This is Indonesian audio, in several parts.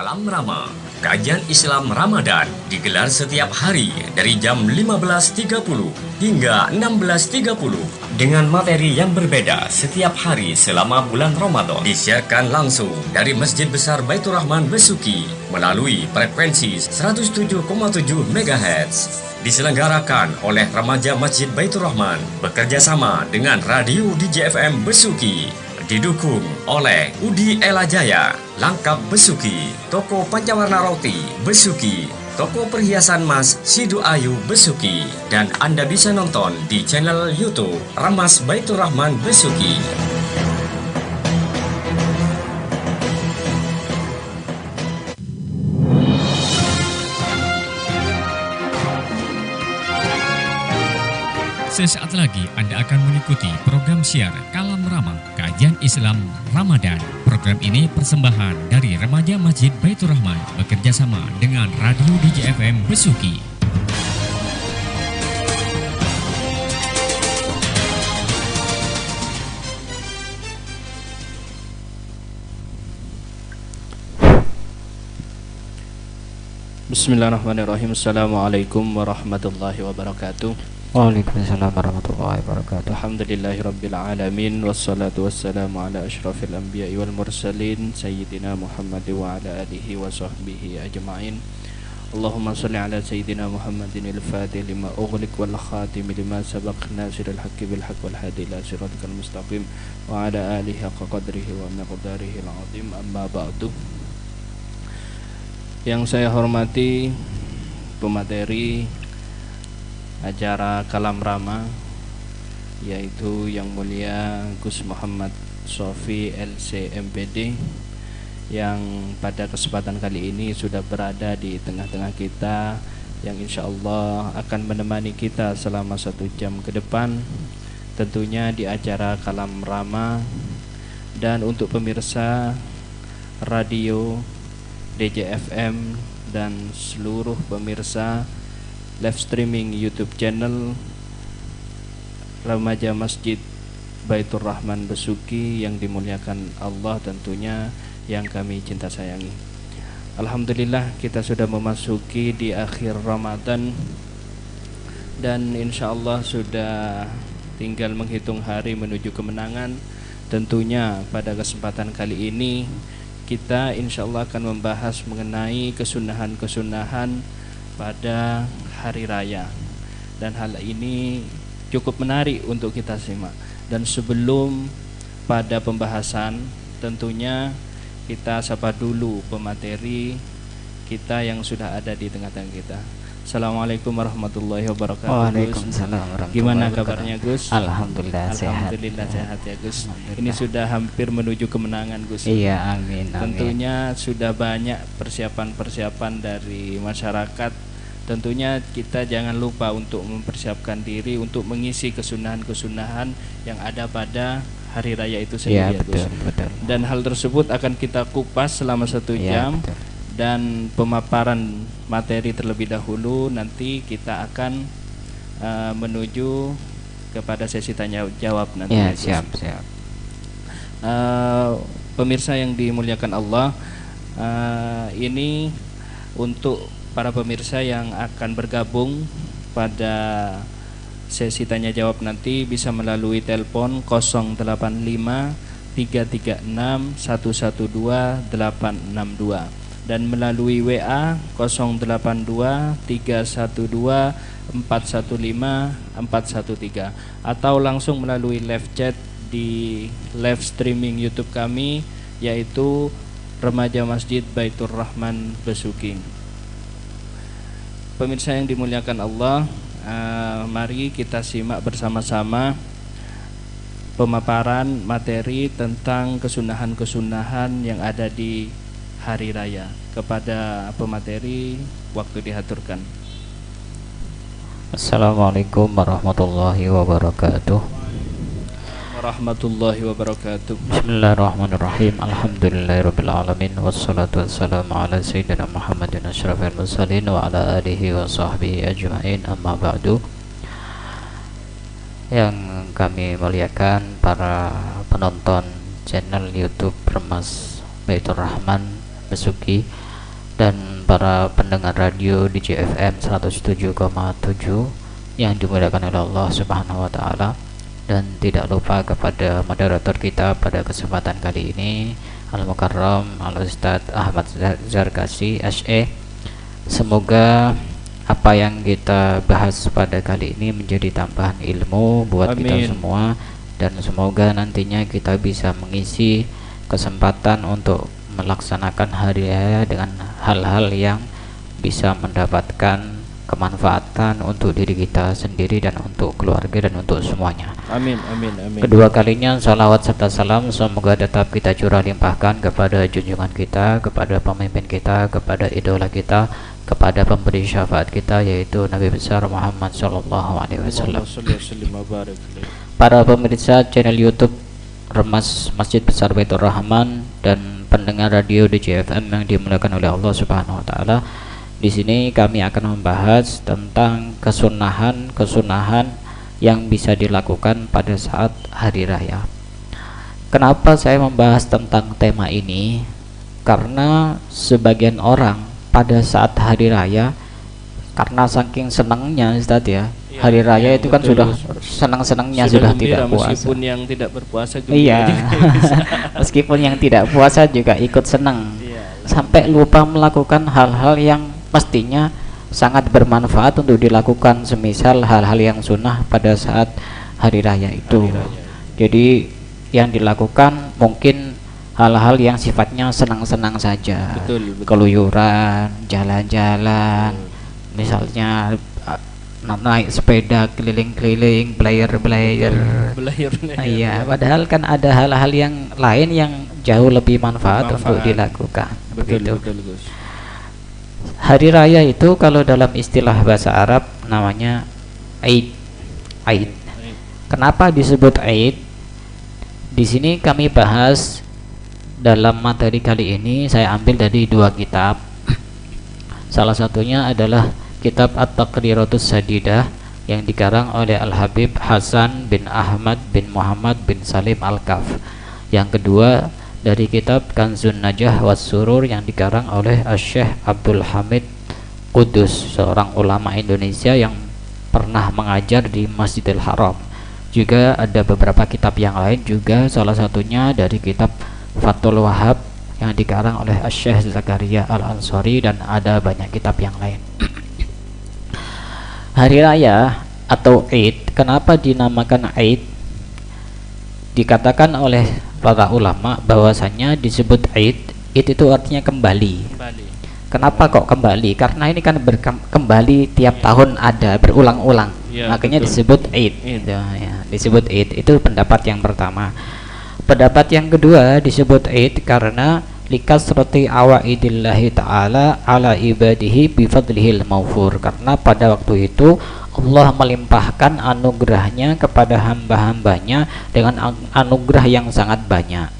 Kalam Rama. Kajian Islam Ramadan digelar setiap hari dari jam 15.30 hingga 16.30 dengan materi yang berbeda setiap hari selama bulan Ramadan. Disiarkan langsung dari Masjid Besar Baitur Rahman Besuki melalui frekuensi 107,7 MHz. Diselenggarakan oleh Remaja Masjid Baitur Rahman bekerjasama dengan Radio DJFM Besuki. Didukung oleh Udi Elajaya, Langkap Besuki, Toko Pancawarna Roti Besuki, Toko Perhiasan Mas Sidu Ayu Besuki, dan Anda bisa nonton di channel YouTube Ramas Baitur Rahman Besuki. Sesaat lagi Anda akan mengikuti program siar Kalam Rama, Kajian Islam Ramadan. Program ini persembahan dari Remaja Masjid Baitur Rahman bekerjasama dengan Radio DJFM Besuki. Bismillahirrahmanirrahim. Assalamualaikum warahmatullahi wabarakatuh. Waalaikumsalam warahmatullahi wabarakatuh. Alhamdulillahirabbil alamin wassalatu wassalamu ala asyrafil anbiya'i wal mursalin sayyidina Muhammad wa ala alihi wa sahbihi ajma'in. Allahumma shalli ala sayyidina Muhammadin al-fatih lima ughliq wal khatim lima sabaq nasiril haqqi bil haqq wal hadi ila siratal mustaqim wa ala alihi haqqa qadrihi wa miqdarihi al-azim. Amma ba'du. Yang saya hormati pemateri acara Kalam Rama, yaitu Yang Mulia Gus Muhammad Sofi LC MPD, yang pada kesempatan kali ini sudah berada di tengah-tengah kita, yang insya Allah akan menemani kita selama 1 jam ke depan, tentunya di acara Kalam Rama. Dan untuk pemirsa radio DJFM dan seluruh pemirsa live streaming YouTube channel Remaja Masjid Baitur Rahman Besuki yang dimuliakan Allah tentunya, yang kami cinta sayangi. Alhamdulillah kita sudah memasuki di akhir Ramadan, dan insya Allah sudah tinggal menghitung hari menuju kemenangan. Tentunya pada kesempatan kali ini kita insya Allah akan membahas mengenai kesunahan-kesunahan pada hari raya, dan hal ini cukup menarik untuk kita simak. Dan sebelum pada pembahasan, tentunya kita sapa dulu pemateri kita yang sudah ada di tengah-tengah kita. Assalamualaikum warahmatullahi wabarakatuh. Waalaikumsalam warahmatullahi Gimana wabarakatuh. kabarnya Gus? Alhamdulillah sehat. Alhamdulillah sehat ya Gus. Ini sudah hampir menuju kemenangan Gus. Iya, amin, amin. Tentunya sudah banyak persiapan-persiapan dari masyarakat. Tentunya kita jangan lupa untuk mempersiapkan diri untuk mengisi kesunahan-kesunahan yang ada pada hari raya itu sendiri, ya, betul, Gus. betul. Dan hal tersebut akan kita kupas selama 1 jam, betul. Dan pemaparan materi terlebih dahulu. Nanti kita akan menuju kepada sesi tanya jawab nanti. Ya, Gus. siap. Pemirsa yang dimuliakan Allah, ini untuk para pemirsa yang akan bergabung pada sesi tanya jawab nanti bisa melalui telepon 085 336 112 862 dan melalui WA 082 312 415 413, atau langsung melalui live chat di live streaming YouTube kami, yaitu Remaja Masjid Baitur Rahman Besuki. Pemirsa yang dimuliakan Allah, mari kita simak bersama-sama pemaparan materi tentang kesunahan-kesunahan yang ada di hari raya. Kepada pemateri, waktu diaturkan. Assalamualaikum warahmatullahi wabarakatuh. Warahmatullahi wabarakatuh. Bismillahirrahmanirrahim. Alhamdulillahirabbil alamin, wassalatu wassalamu ala sayyidina Muhammadin asyrafil mursalin wa ala alihi wa sahbihi ajma'in. Amma ba'du. Yang kami muliakan para penonton channel YouTube Remas Baitur Rahman Besuki, dan para pendengar radio di JFM 107,7 yang dimuliakan oleh Allah Subhanahu wa taala. Dan tidak lupa kepada moderator kita pada kesempatan kali ini, Al-Mukarram Al-Ustadz Ahmad Zarkasi SE. Semoga apa yang kita bahas pada kali ini menjadi tambahan ilmu buat Amin. kita semua, dan semoga nantinya kita bisa mengisi kesempatan untuk melaksanakan hari raya dengan hal-hal yang bisa mendapatkan kemanfaatan untuk diri kita sendiri dan untuk keluarga dan untuk semuanya. Amin, amin, amin. Kedua kalinya salawat serta salam semoga tetap kita curah limpahkan kepada junjungan kita, kepada pemimpin kita, kepada idola kita, kepada pemberi syafaat kita, yaitu Nabi besar Muhammad SAW. Para pemirsa channel YouTube Remas Masjid Besar Baitur Rahman dan pendengar radio DJFM yang dimuliakan oleh Allah Subhanahu wa taala, di sini kami akan membahas tentang kesunahan yang bisa dilakukan pada saat hari raya. Kenapa saya membahas tentang tema ini? Karena sebagian orang pada saat hari raya, karena saking senangnya Ustaz ya, hari raya itu kan betul. sudah senang-senangnya sudah tidak puasa. Meskipun yang tidak berpuasa juga. Iya. Meskipun yang tidak puasa juga ikut senang. Iya. Sampai lupa melakukan hal-hal yang mestinya sangat bermanfaat untuk dilakukan, semisal hal-hal yang sunnah pada saat hari raya itu. Jadi yang dilakukan mungkin hal-hal yang sifatnya senang-senang saja. Betul. Keluyuran, jalan-jalan, misalnya naik sepeda keliling-keliling, belayar-belayar. Iya, padahal kan ada hal-hal yang lain yang jauh lebih manfaat untuk dilakukan. Betul, Begitu. betul, Gus. Hari raya itu kalau dalam istilah bahasa Arab namanya Aid. Aid. Kenapa disebut Aid? Di sini kami bahas dalam materi kali ini, saya ambil dari dua kitab. Salah satunya adalah kitab At-Taqriratus Sadidah yang dikarang oleh Al-Habib Hasan bin Ahmad bin Muhammad bin Salim Al-Kaf. Yang kedua dari kitab Kanzun Najah was Surur yang dikarang oleh Syekh Abdul Hamid Qudus, seorang ulama Indonesia yang pernah mengajar di Masjidil Haram. Juga ada beberapa kitab yang lain juga, salah satunya dari kitab Fathul Wahab yang dikarang oleh Syekh Zakaria Al-Ansari, dan ada banyak kitab yang lain. Hari raya atau Eid, kenapa dinamakan Eid? Dikatakan oleh para ulama bahwasanya disebut Eid itu artinya kembali. Kenapa kok kembali? Karena ini kan kembali tiap tahun ada, berulang-ulang. Ya, makanya betul. disebut Eid. Gitu, ya. Disebut Eid. Itu pendapat yang pertama. Pendapat yang kedua disebut Eid karena likasrati awaidillahi ta'ala ala ibadihi bifadlihil maufur, karena pada waktu itu Allah melimpahkan anugerahnya kepada hamba-hambanya dengan anugerah yang sangat banyak.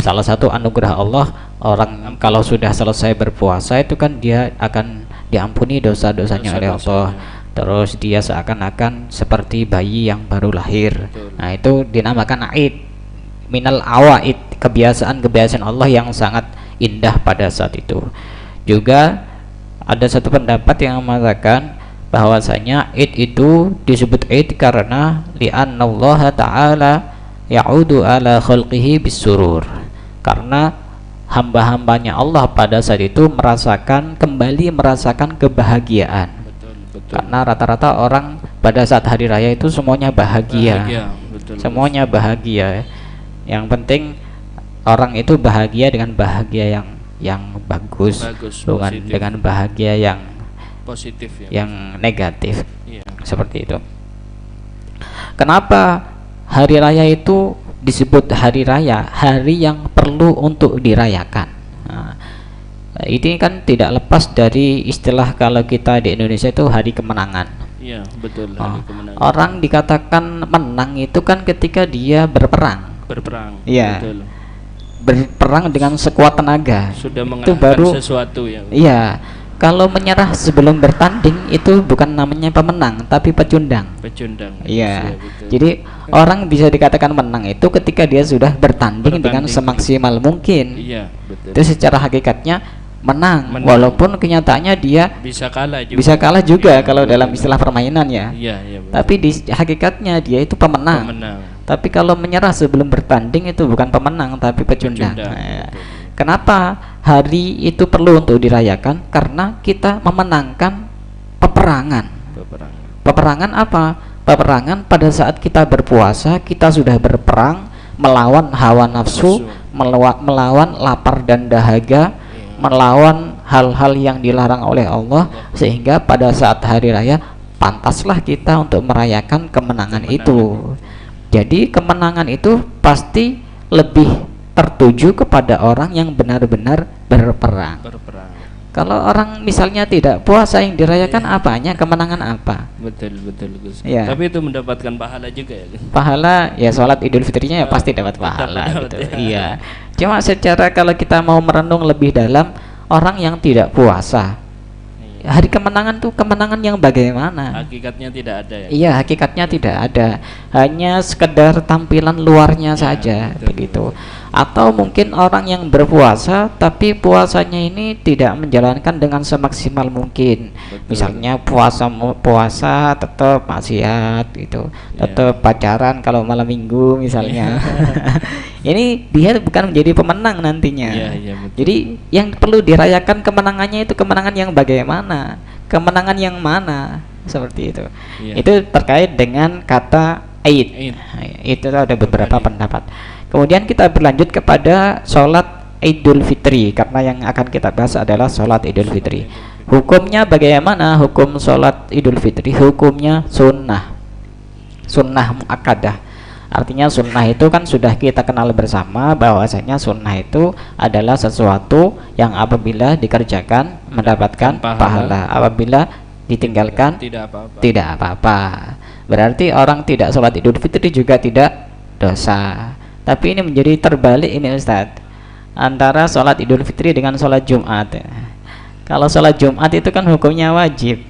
Salah satu anugerah Allah, orang kalau sudah selesai berpuasa itu kan dia akan diampuni dosa-dosanya oleh Allah. Terus dia seakan-akan seperti bayi yang baru lahir. Betul. Nah itu dinamakan Aid. Minal awaid, kebiasaan-kebiasaan Allah yang sangat indah pada saat itu. Juga ada satu pendapat yang mengatakan bahwasanya Id itu disebut Id karena li'anna Allah Ta'ala ya'udu ala khalqihi bisurur, karena hamba-hambanya Allah pada saat itu kembali merasakan kebahagiaan. Betul. Karena rata-rata orang pada saat hari raya itu semuanya bahagia. Betul. Semuanya bahagia. Yang penting orang itu bahagia dengan bahagia yang bagus, bukan positif. dengan bahagia yang Positif ya. yang negatif. Iya. Seperti itu. Kenapa hari raya itu disebut hari raya? Hari yang perlu untuk dirayakan. Nah, ini kan tidak lepas dari istilah kalau kita di Indonesia itu hari kemenangan. Iya, betul. Hari kemenangan. Orang dikatakan menang itu kan ketika dia berperang. Iya. Betul. Berperang dengan sekuat tenaga. Sudah itu mengalahkan baru sesuatu ya. Iya. Kalau menyerah sebelum bertanding itu bukan namanya pemenang tapi pecundang. Iya. Betul. Jadi orang bisa dikatakan menang itu ketika dia sudah bertanding dengan semaksimal mungkin. Iya, betul. Itu secara hakikatnya menang. Walaupun kenyataannya dia bisa kalah juga. Bisa kalah juga kalau dalam istilah permainan ya. Iya, betul. Tapi di hakikatnya dia itu pemenang. Tapi kalau menyerah sebelum bertanding itu bukan pemenang tapi pecundang. Nah, kenapa hari itu perlu untuk dirayakan? Karena kita memenangkan peperangan. Peperangan apa? Peperangan pada saat kita berpuasa, kita sudah berperang melawan hawa nafsu, melawan lapar dan dahaga, melawan hal-hal yang dilarang oleh Allah, sehingga pada saat hari raya pantaslah kita untuk merayakan kemenangan itu. Jadi kemenangan itu pasti lebih tertuju kepada orang yang benar-benar berperang. Kalau orang misalnya tidak puasa, yang dirayakan apanya? Kemenangan apa? Betul Gus. Ya. Tapi itu mendapatkan pahala juga ya. Pahala ya, sholat Idul Fitrinya ya pasti dapat pahala gitu. Iya. Cuma secara kalau kita mau merenung lebih dalam, orang yang tidak puasa, hari kemenangan tuh kemenangan yang bagaimana? Hakikatnya tidak ada ya. Iya, hakikatnya tidak ada. Hanya sekedar tampilan luarnya saja, begitu. Atau mungkin orang yang berpuasa tapi puasanya ini tidak menjalankan dengan semaksimal mungkin. Misalnya puasa tetap maksiat gitu, tetap pacaran kalau malam minggu misalnya. Ini dia bukan menjadi pemenang nantinya. Jadi yang perlu dirayakan kemenangannya itu kemenangan yang bagaimana? Kemenangan yang mana? Seperti itu. Itu terkait dengan kata Aid. Itu ada beberapa pendapat. Kemudian kita berlanjut kepada sholat Idul Fitri, karena yang akan kita bahas adalah sholat Idul Fitri. Hukumnya bagaimana? Hukum sholat Idul Fitri hukumnya sunnah muakkadah. Artinya sunnah itu kan sudah kita kenal bersama bahwasanya sunnah itu adalah sesuatu yang apabila dikerjakan mendapatkan pahala, apabila ditinggalkan tidak apa-apa. Berarti orang tidak sholat Idul Fitri juga tidak dosa. Tapi ini menjadi terbalik ini Ustadz, antara sholat Idul Fitri dengan sholat Jumat. Kalau sholat Jumat itu kan hukumnya wajib,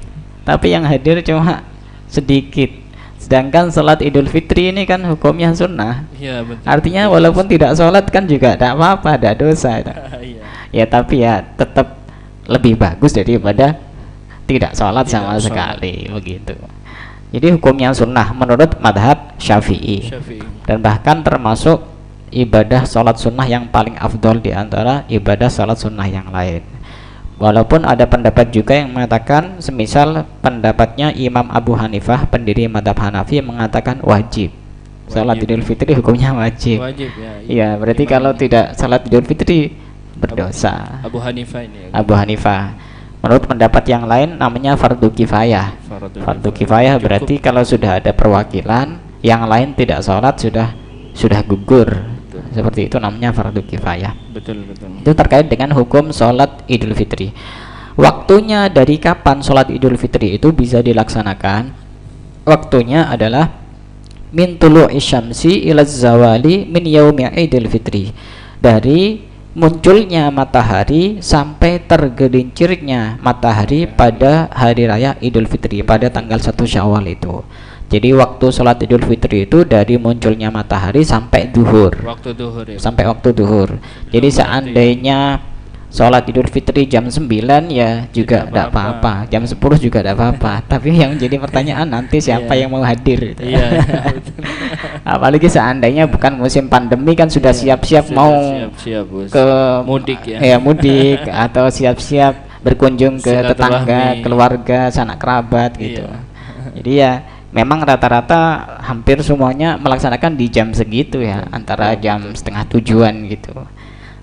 tapi yang hadir cuma sedikit. Sedangkan sholat Idul Fitri ini kan hukumnya sunnah. Artinya walaupun tidak sholat kan juga tidak apa-apa, tidak dosa. Ya tapi ya tetap lebih bagus daripada tidak sholat sama sekali, begitu. Jadi hukumnya sunnah menurut madhab Syafi'i. Dan bahkan termasuk ibadah sholat sunnah yang paling afdol di antara ibadah sholat sunnah yang lain. Walaupun ada pendapat juga yang mengatakan, semisal pendapatnya Imam Abu Hanifah, pendiri madhab Hanafi, mengatakan wajib. Sholat Idul Fitri hukumnya wajib. Iya, berarti kalau tidak sholat Idul Fitri berdosa. Abu Hanifah ini. Abu Hanifah. Menurut pendapat yang lain namanya fardu kifayah. Fardu kifayah berarti kalau sudah ada perwakilan, yang lain tidak sholat sudah gugur. Seperti itu namanya fardu kifayah. Betul. Itu terkait dengan hukum sholat Idul Fitri. Waktunya dari kapan sholat Idul Fitri itu bisa dilaksanakan? Waktunya adalah min tulu'i syamsi ila zawali min yaumi Idul Fitri. Dari munculnya matahari sampai tergelincirnya matahari pada hari raya Idul Fitri pada tanggal 1 Syawal itu. Jadi waktu sholat Idul Fitri itu dari munculnya matahari sampai duhur. Waktu duhur ya. Sampai waktu duhur. Jadi seandainya sholat Idul Fitri jam 9 ya juga tidak apa-apa, jam 10 juga tidak apa-apa. Tapi yang jadi pertanyaan nanti siapa yang mau hadir gitu. Apalagi seandainya bukan musim pandemi kan sudah siap-siap mau ke mudik ya. Ya mudik atau siap-siap berkunjung ke tetangga, keluarga, sanak kerabat gitu. Jadi ya memang rata-rata hampir semuanya melaksanakan di jam segitu ya, antara jam setengah tujuan gitu.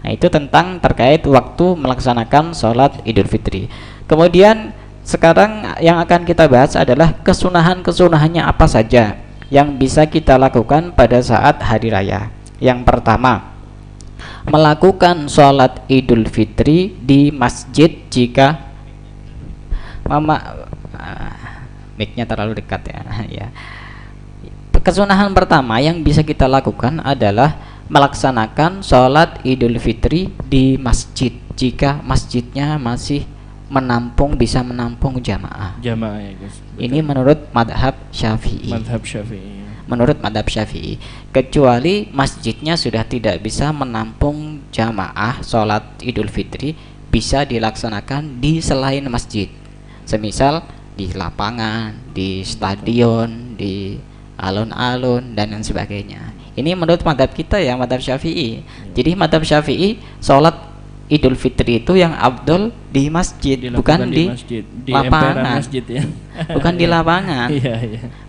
Nah itu tentang terkait waktu melaksanakan sholat Idul Fitri. Kemudian sekarang yang akan kita bahas adalah kesunahan-kesunahannya apa saja yang bisa kita lakukan pada saat hari raya. Yang pertama, melakukan sholat Idul Fitri di masjid jika mic-nya terlalu dekat ya. Kesunahan pertama yang bisa kita lakukan adalah melaksanakan sholat Idul Fitri di masjid jika masjidnya masih bisa menampung jamaah ya guys. Ini menurut madhab Syafi'i. Menurut madhab Syafi'i, kecuali masjidnya sudah tidak bisa menampung jamaah sholat Idul Fitri, bisa dilaksanakan di selain masjid, semisal di lapangan, di stadion, di alun-alun dan lain sebagainya. Ini menurut madhab kita ya, madhab Syafi'i. Jadi madhab Syafi'i sholat Idul Fitri itu yang afdol di masjid, bukan di masjid, di lapangan. masjid ya. Bukan di lapangan. Iya.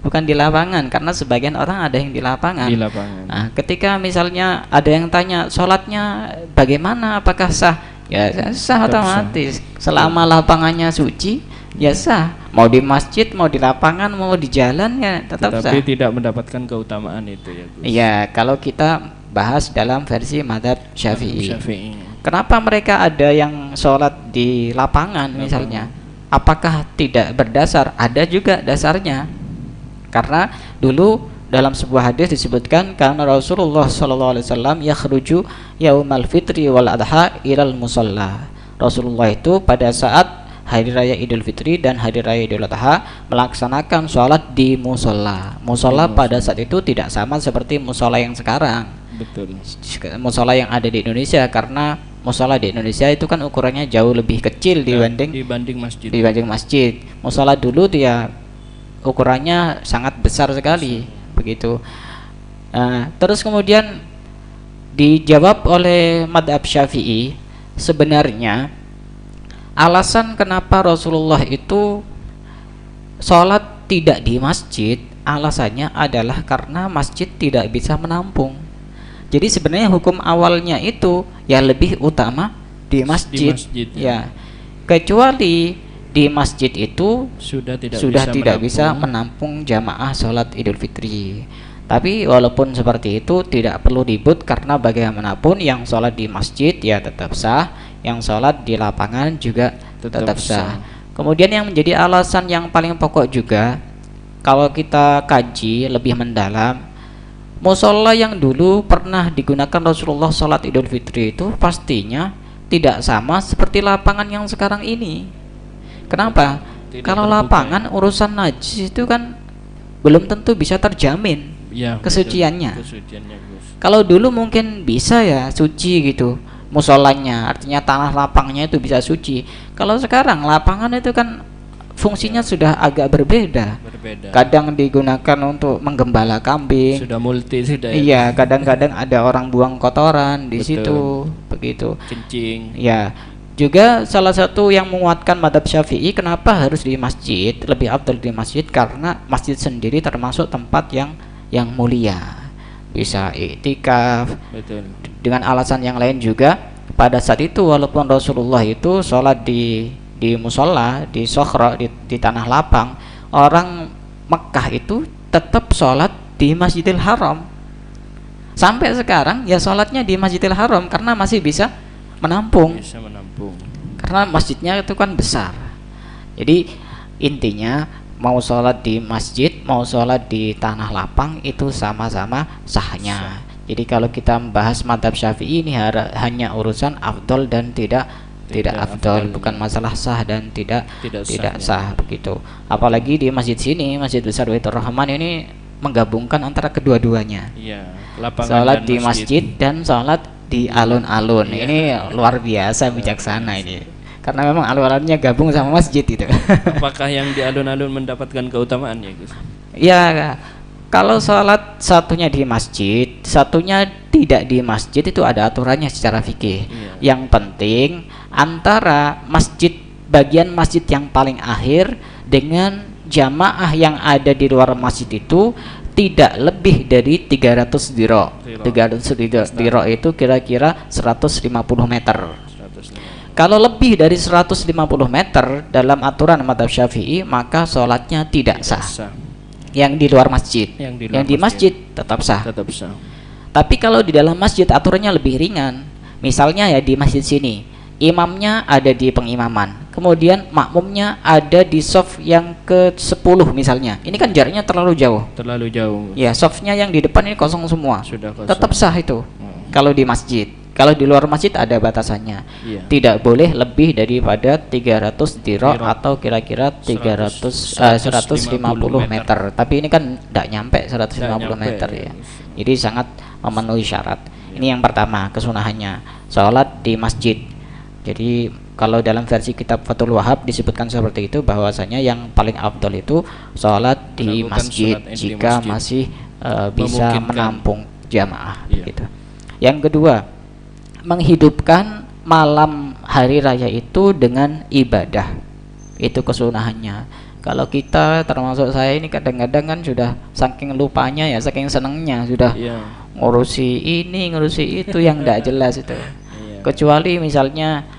Bukan di lapangan, karena sebagian orang ada yang di lapangan. Di lapangan. Nah, ketika misalnya ada yang tanya sholatnya bagaimana, apakah sah? Ya sah otomatis. Selama lapangannya suci, ya sah. Mau di masjid, mau di lapangan, mau di jalan, ya tetap sah. Tapi tidak mendapatkan keutamaan itu ya, Gus. Iya, kalau kita bahas dalam versi madhab Syafi'i. Syafi'i. Kenapa mereka ada yang sholat di lapangan misalnya? Apakah tidak berdasar? Ada juga dasarnya. Karena dulu dalam sebuah hadis disebutkan karena Rasulullah SAW yakhruju yaumal fitri wal adha ilal musalla. Rasulullah itu pada saat hari raya Idul Fitri dan hari raya Idul Adha melaksanakan sholat di musola. Musola pada saat itu tidak sama seperti musola yang sekarang. Betul. Musola yang ada di Indonesia, karena musola di Indonesia itu kan ukurannya jauh lebih kecil dibanding masjid. Musola dulu dia ukurannya sangat besar sekali, begitu. Terus kemudian dijawab oleh madhab Syafi'i, sebenarnya alasan kenapa Rasulullah itu sholat tidak di masjid, alasannya adalah karena masjid tidak bisa menampung. Jadi sebenarnya hukum awalnya itu ya lebih utama di masjid, ya. Kecuali di masjid itu sudah tidak bisa menampung jamaah sholat Idul Fitri. Tapi walaupun seperti itu tidak perlu ribut, karena bagaimanapun yang sholat di masjid ya tetap sah, yang sholat di lapangan juga tetap sah. Kemudian yang menjadi alasan yang paling pokok juga, kalau kita kaji lebih mendalam, musola yang dulu pernah digunakan Rasulullah sholat Idul Fitri itu pastinya tidak sama seperti lapangan yang sekarang ini. Kenapa? Kalau lapangan urusan najis itu kan belum tentu bisa terjamin ya, kesuciannya. Kalau dulu mungkin bisa ya suci gitu musolanya, artinya tanah lapangnya itu bisa suci. Kalau sekarang lapangan itu kan fungsinya sudah agak berbeda. Kadang digunakan untuk menggembala kambing. Sudah multi sudah. Iya, kadang-kadang ada orang buang kotoran di situ, begitu. Kencing. Ya. Juga salah satu yang menguatkan madhab Syafi'i kenapa harus di masjid, lebih afdal di masjid, karena masjid sendiri termasuk tempat yang mulia. Bisa iktikaf. Betul. Dengan alasan yang lain juga, pada saat itu walaupun Rasulullah itu sholat di musola, di sokhra, di tanah lapang, orang Mekah itu tetap sholat di Masjidil Haram. Sampai sekarang ya sholatnya di Masjidil Haram karena masih bisa menampung. Karena masjidnya itu kan besar. Jadi intinya mau sholat di masjid, mau sholat di tanah lapang itu sama-sama sahnya. Jadi kalau kita membahas madhab Syafi'i ini hanya urusan afdol dan tidak afdol, bukan masalah sah dan tidak sah begitu. Apalagi di masjid sini, Masjid Besar Baitur Rahman ini menggabungkan antara kedua-duanya. Iya, salat di masjid dan salat di alun-alun. Iya. Ini luar biasa bijaksana ini. Karena memang alun-alunnya gabung sama masjid itu. Apakah yang di alun-alun mendapatkan keutamaan ya, Gus? Ya, kalau sholat satunya di masjid, satunya tidak di masjid, itu ada aturannya secara fikih. Yang penting antara bagian masjid yang paling akhir dengan jamaah yang ada di luar masjid itu tidak lebih dari 300 diro. 300 diro itu kira-kira 150 meter. Kalau lebih dari 150 meter dalam aturan madhab Syafi'i, maka sholatnya tidak sah. Yang di luar masjid, yang di masjid tetap sah. Tapi kalau di dalam masjid aturannya lebih ringan. Misalnya ya di masjid sini, imamnya ada di pengimaman, kemudian makmumnya ada di shaf yang ke-10 misalnya. Ini kan jaraknya terlalu jauh. Ya, shafnya yang di depan ini kosong semua. Tetap sah itu. Kalau di masjid. Kalau di luar masjid ada batasannya. Tidak boleh lebih daripada 300 diro atau kira-kira 150 meter. Tapi ini kan tidak nyampe 150 meter ya. Jadi sangat memenuhi syarat. Ini yang pertama kesunahannya, sholat di masjid. Jadi Kalau dalam versi kitab Fathul Wahhab disebutkan seperti itu, bahwasanya yang paling afdol itu sholat di Melakukan masjid sholat Id di jika masjid. masih bisa Memungkinkan. menampung jamaah. Iya. Gitu. Yang kedua, menghidupkan malam hari raya itu dengan ibadah. Itu kesunahannya. Kalau kita, termasuk saya ini, kadang-kadang kan sudah saking lupanya ya, saking senengnya sudah Iya. ngurusi ini, ngurusi itu yang tidak jelas itu. Iya. Kecuali misalnya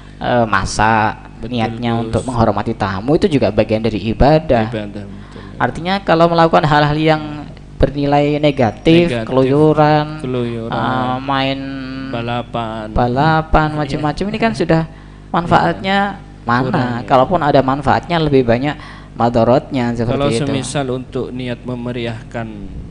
masak, Betul, niatnya Gus. untuk menghormati tamu, itu juga bagian dari ibadah. Ibadah, betul. Artinya kalau melakukan hal-hal yang bernilai negatif, keluyuran, main balapan, macam-macam, ini kan sudah manfaatnya mana? Kurang, ya. Kalaupun ada manfaatnya, lebih banyak madorotnya Kalau seperti itu. semisal untuk niat memeriahkan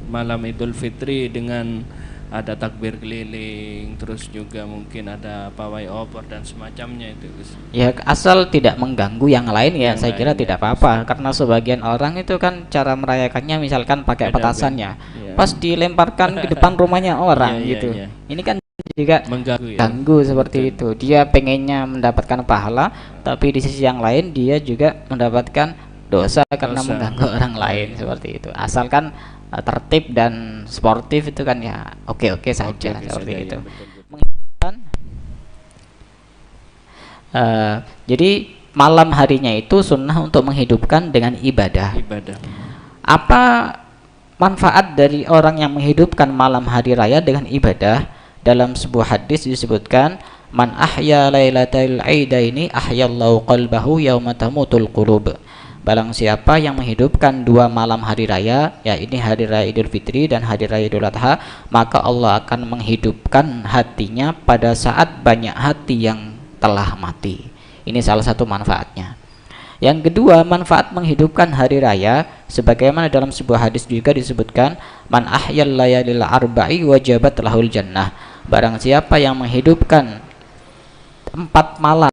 malam Idul Fitri dengan ada takbir keliling, terus juga mungkin ada pawai obor dan semacamnya itu, Gus. Ya, asal tidak mengganggu yang lain ya, Yang saya kira lain, tidak ya. apa-apa. Karena sebagian orang itu kan cara merayakannya misalkan pakai Ada, petasannya, iya. pas dilemparkan ke depan rumahnya orang Iya, iya, gitu. iya. Ini kan juga Mengganggu ya. ganggu seperti Betul. itu. Dia pengennya mendapatkan pahala, tapi di sisi yang lain dia juga mendapatkan dosa karena Dosa. mengganggu orang lain seperti itu. Asalkan tertib dan sportif itu kan ya oke-oke saja Oke, seperti saja, itu. ya, betul. Menghidupkan, jadi malam harinya itu sunnah untuk menghidupkan dengan ibadah. Ibadah. Apa manfaat dari orang yang menghidupkan malam hari raya dengan ibadah? Dalam sebuah hadis disebutkan, man ahya lailatal aidaini ahyallahu qalbahu yauma tamutul qulub. Barang siapa yang menghidupkan dua malam hari raya, ya ini hari raya Idul Fitri dan hari raya Idul Adha, maka Allah akan menghidupkan hatinya pada saat banyak hati yang telah mati. Ini salah satu manfaatnya. Yang kedua, manfaat menghidupkan hari raya, sebagaimana dalam sebuah hadis juga disebutkan, man ahyal layalil arba'i wajabat lahul jannah. Barang siapa yang menghidupkan 4 malam,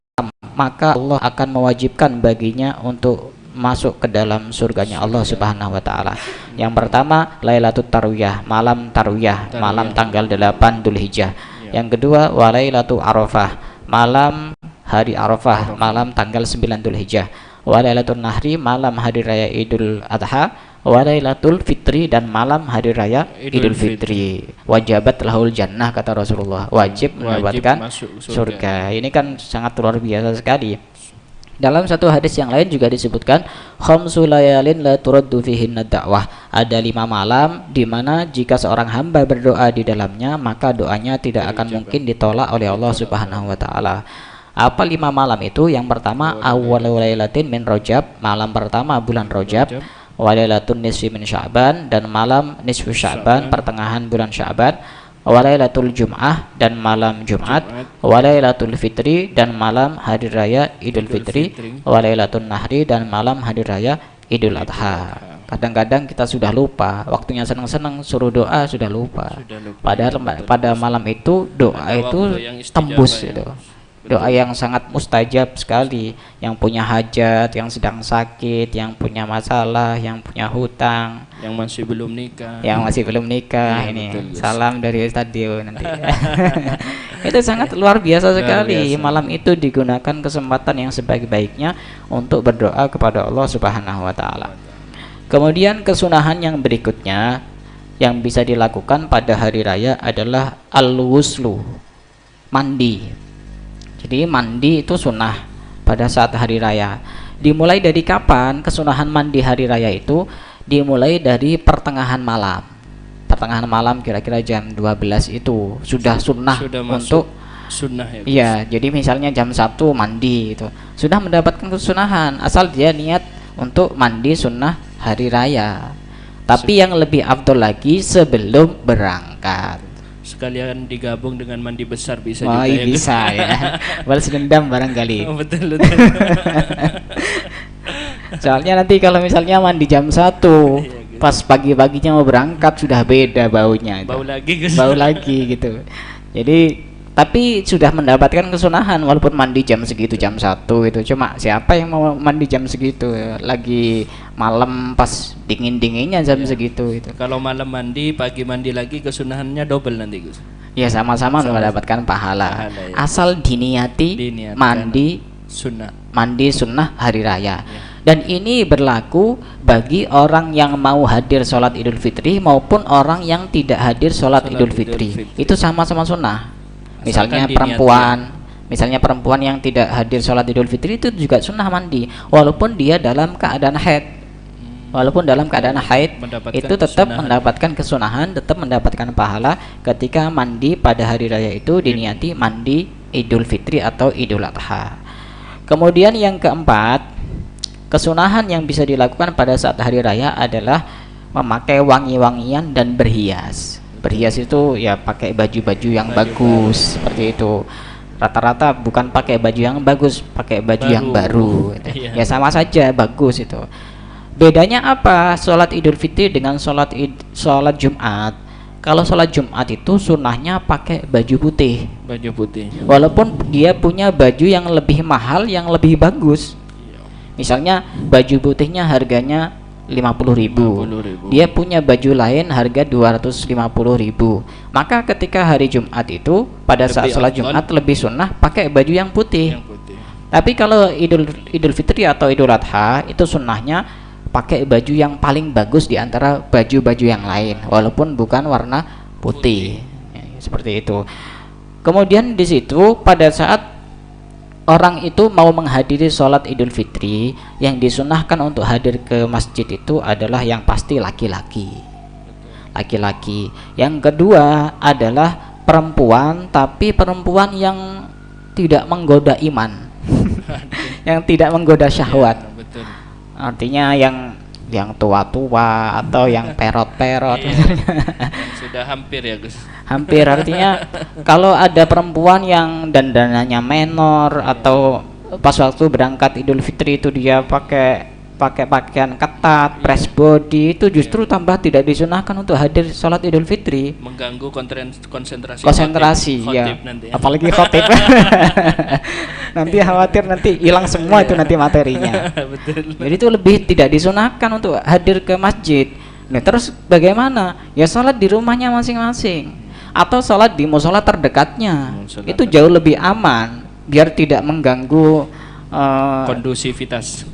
maka Allah akan mewajibkan baginya untuk masuk ke dalam surganya Allah Subhanahu wa taala. Yang pertama, Lailatul Tarwiyah, malam tarwiyah, malam tanggal 8 Dzulhijjah. Yang kedua, Walailatul Arafah, malam hari Arafah, malam tanggal 9 Dzulhijjah. Walailatul Nahri, malam hari raya Idul Adha. Walailatul Fitri, dan malam hari raya Idul Fitri. Wajabat lahul jannah, kata Rasulullah, wajib mendapatkan masuk surga. Ini kan sangat luar biasa sekali. Dalam satu hadis yang lain juga disebutkan, khamsu layalin la turaddu fihinna da'wah. Ada 5 malam di mana jika seorang hamba berdoa di dalamnya, maka doanya tidak akan mungkin ditolak oleh Allah Subhanahu wa taala. Apa 5 malam itu? Yang pertama, awwalul lailatin min Rajab, malam pertama bulan Rajab. Walailatun nisfi min Sya'ban, dan malam nisfu Sya'ban, pertengahan bulan Sya'ban. Walailatul Jum'ah, dan malam Jumat. Walailatul Fitri, dan malam hari raya Idul Fitri. Walailatul Nahri, dan malam hari raya Idul Adha. Kadang-kadang kita sudah lupa, waktunya senang-senang suruh doa sudah lupa. Padahal pada malam itu doa itu tembus itu. Doa yang sangat mustajab sekali. Yang punya hajat, yang sedang sakit, yang punya masalah, yang punya hutang, yang masih belum nikah, ya, ini betul, salam dari stadion nanti. Itu sangat luar biasa sekali. Malam itu digunakan kesempatan yang sebaik-baiknya untuk berdoa kepada Allah Subhanahu wa taala. Kemudian kesunahan yang berikutnya yang bisa dilakukan pada hari raya adalah al-wuslu, mandi. Jadi mandi itu sunnah pada saat hari raya. Dimulai dari kapan kesunahan mandi hari raya itu? Dimulai dari pertengahan malam. Pertengahan malam kira-kira jam 12 itu sudah sunnah untuk sunnah ya. Iya, jadi misalnya jam 1 mandi itu sudah mendapatkan kesunahan, asal dia niat untuk mandi sunnah hari raya. Tapi yang lebih afdol lagi sebelum berangkat. Sekalian digabung dengan mandi besar bisa Wah, juga ya. bisa ya. Balas dendam barangkali. Betul. Soalnya nanti kalau misalnya mandi jam 1, pas pagi-paginya mau berangkat sudah beda baunya itu. Bau lagi gitu. Jadi tapi sudah mendapatkan kesunahan walaupun mandi jam segitu, jam 1 itu. Cuma siapa yang mau mandi jam segitu? Lagi malam pas dingin-dinginnya jam segitu itu. Kalau malam mandi, pagi mandi lagi, kesunahannya double nanti, Gus. Ya sama-sama mendapatkan pahala. Ya. Asal diniati mandi Sunnah. Mandi sunnah hari raya. Dan ini berlaku bagi orang yang mau hadir sholat Idul Fitri maupun orang yang tidak hadir sholat Idul Fitri. Itu sama-sama sunnah. Misalnya perempuan yang tidak hadir sholat Idul Fitri itu juga sunnah mandi, walaupun dia dalam keadaan haid. Walaupun dalam keadaan haid itu tetap mendapatkan kesunahan, tetap mendapatkan pahala ketika mandi pada hari raya itu diniati mandi Idul Fitri atau Idul Adha. Kemudian yang keempat, kesunahan yang bisa dilakukan pada saat hari raya adalah memakai wangi-wangian dan berhias. Berhias itu ya pakai baju-baju yang bagus seperti itu. Rata-rata bukan pakai baju yang bagus, pakai baju yang baru. Ya sama saja bagus itu. Bedanya apa sholat Idul Fitri dengan sholat Jumat? Kalau sholat Jumat itu sunnahnya pakai baju putih. Baju putih. Walaupun dia punya baju yang lebih mahal, yang lebih bagus. Misalnya baju putihnya harganya 50.000. Dia punya baju lain harga 250.000. Maka ketika hari Jumat itu pada saat sholat Jumat lebih sunnah pakai baju yang putih. Tapi kalau Idul Fitri atau Idul Adha itu sunnahnya pakai baju yang paling bagus di antara baju-baju yang lain, walaupun bukan warna putih. Ya, seperti itu. Kemudian di situ pada saat orang itu mau menghadiri sholat Idul Fitri, yang disunahkan untuk hadir ke masjid itu adalah yang pasti laki-laki. Yang kedua adalah perempuan, tapi perempuan yang tidak menggoda iman, yang tidak menggoda syahwat. Artinya yang tua-tua atau yang perot-perot. Sudah hampir ya Gus. Hampir, artinya kalau ada perempuan yang dandanannya menor atau pas waktu berangkat Idul Fitri itu dia pakai pakaian ketat, press body, itu justru tambah tidak disunahkan untuk hadir sholat Idul Fitri. Mengganggu konsentrasi ya. Nanti. Apalagi khotib. Nanti khawatir nanti hilang semua itu nanti materinya. Betul. Jadi itu lebih tidak disunahkan untuk hadir ke masjid. Nah, terus bagaimana? Ya sholat di rumahnya masing-masing atau sholat di musola terdekatnya. Itu jauh lebih aman biar tidak mengganggu kondusivitas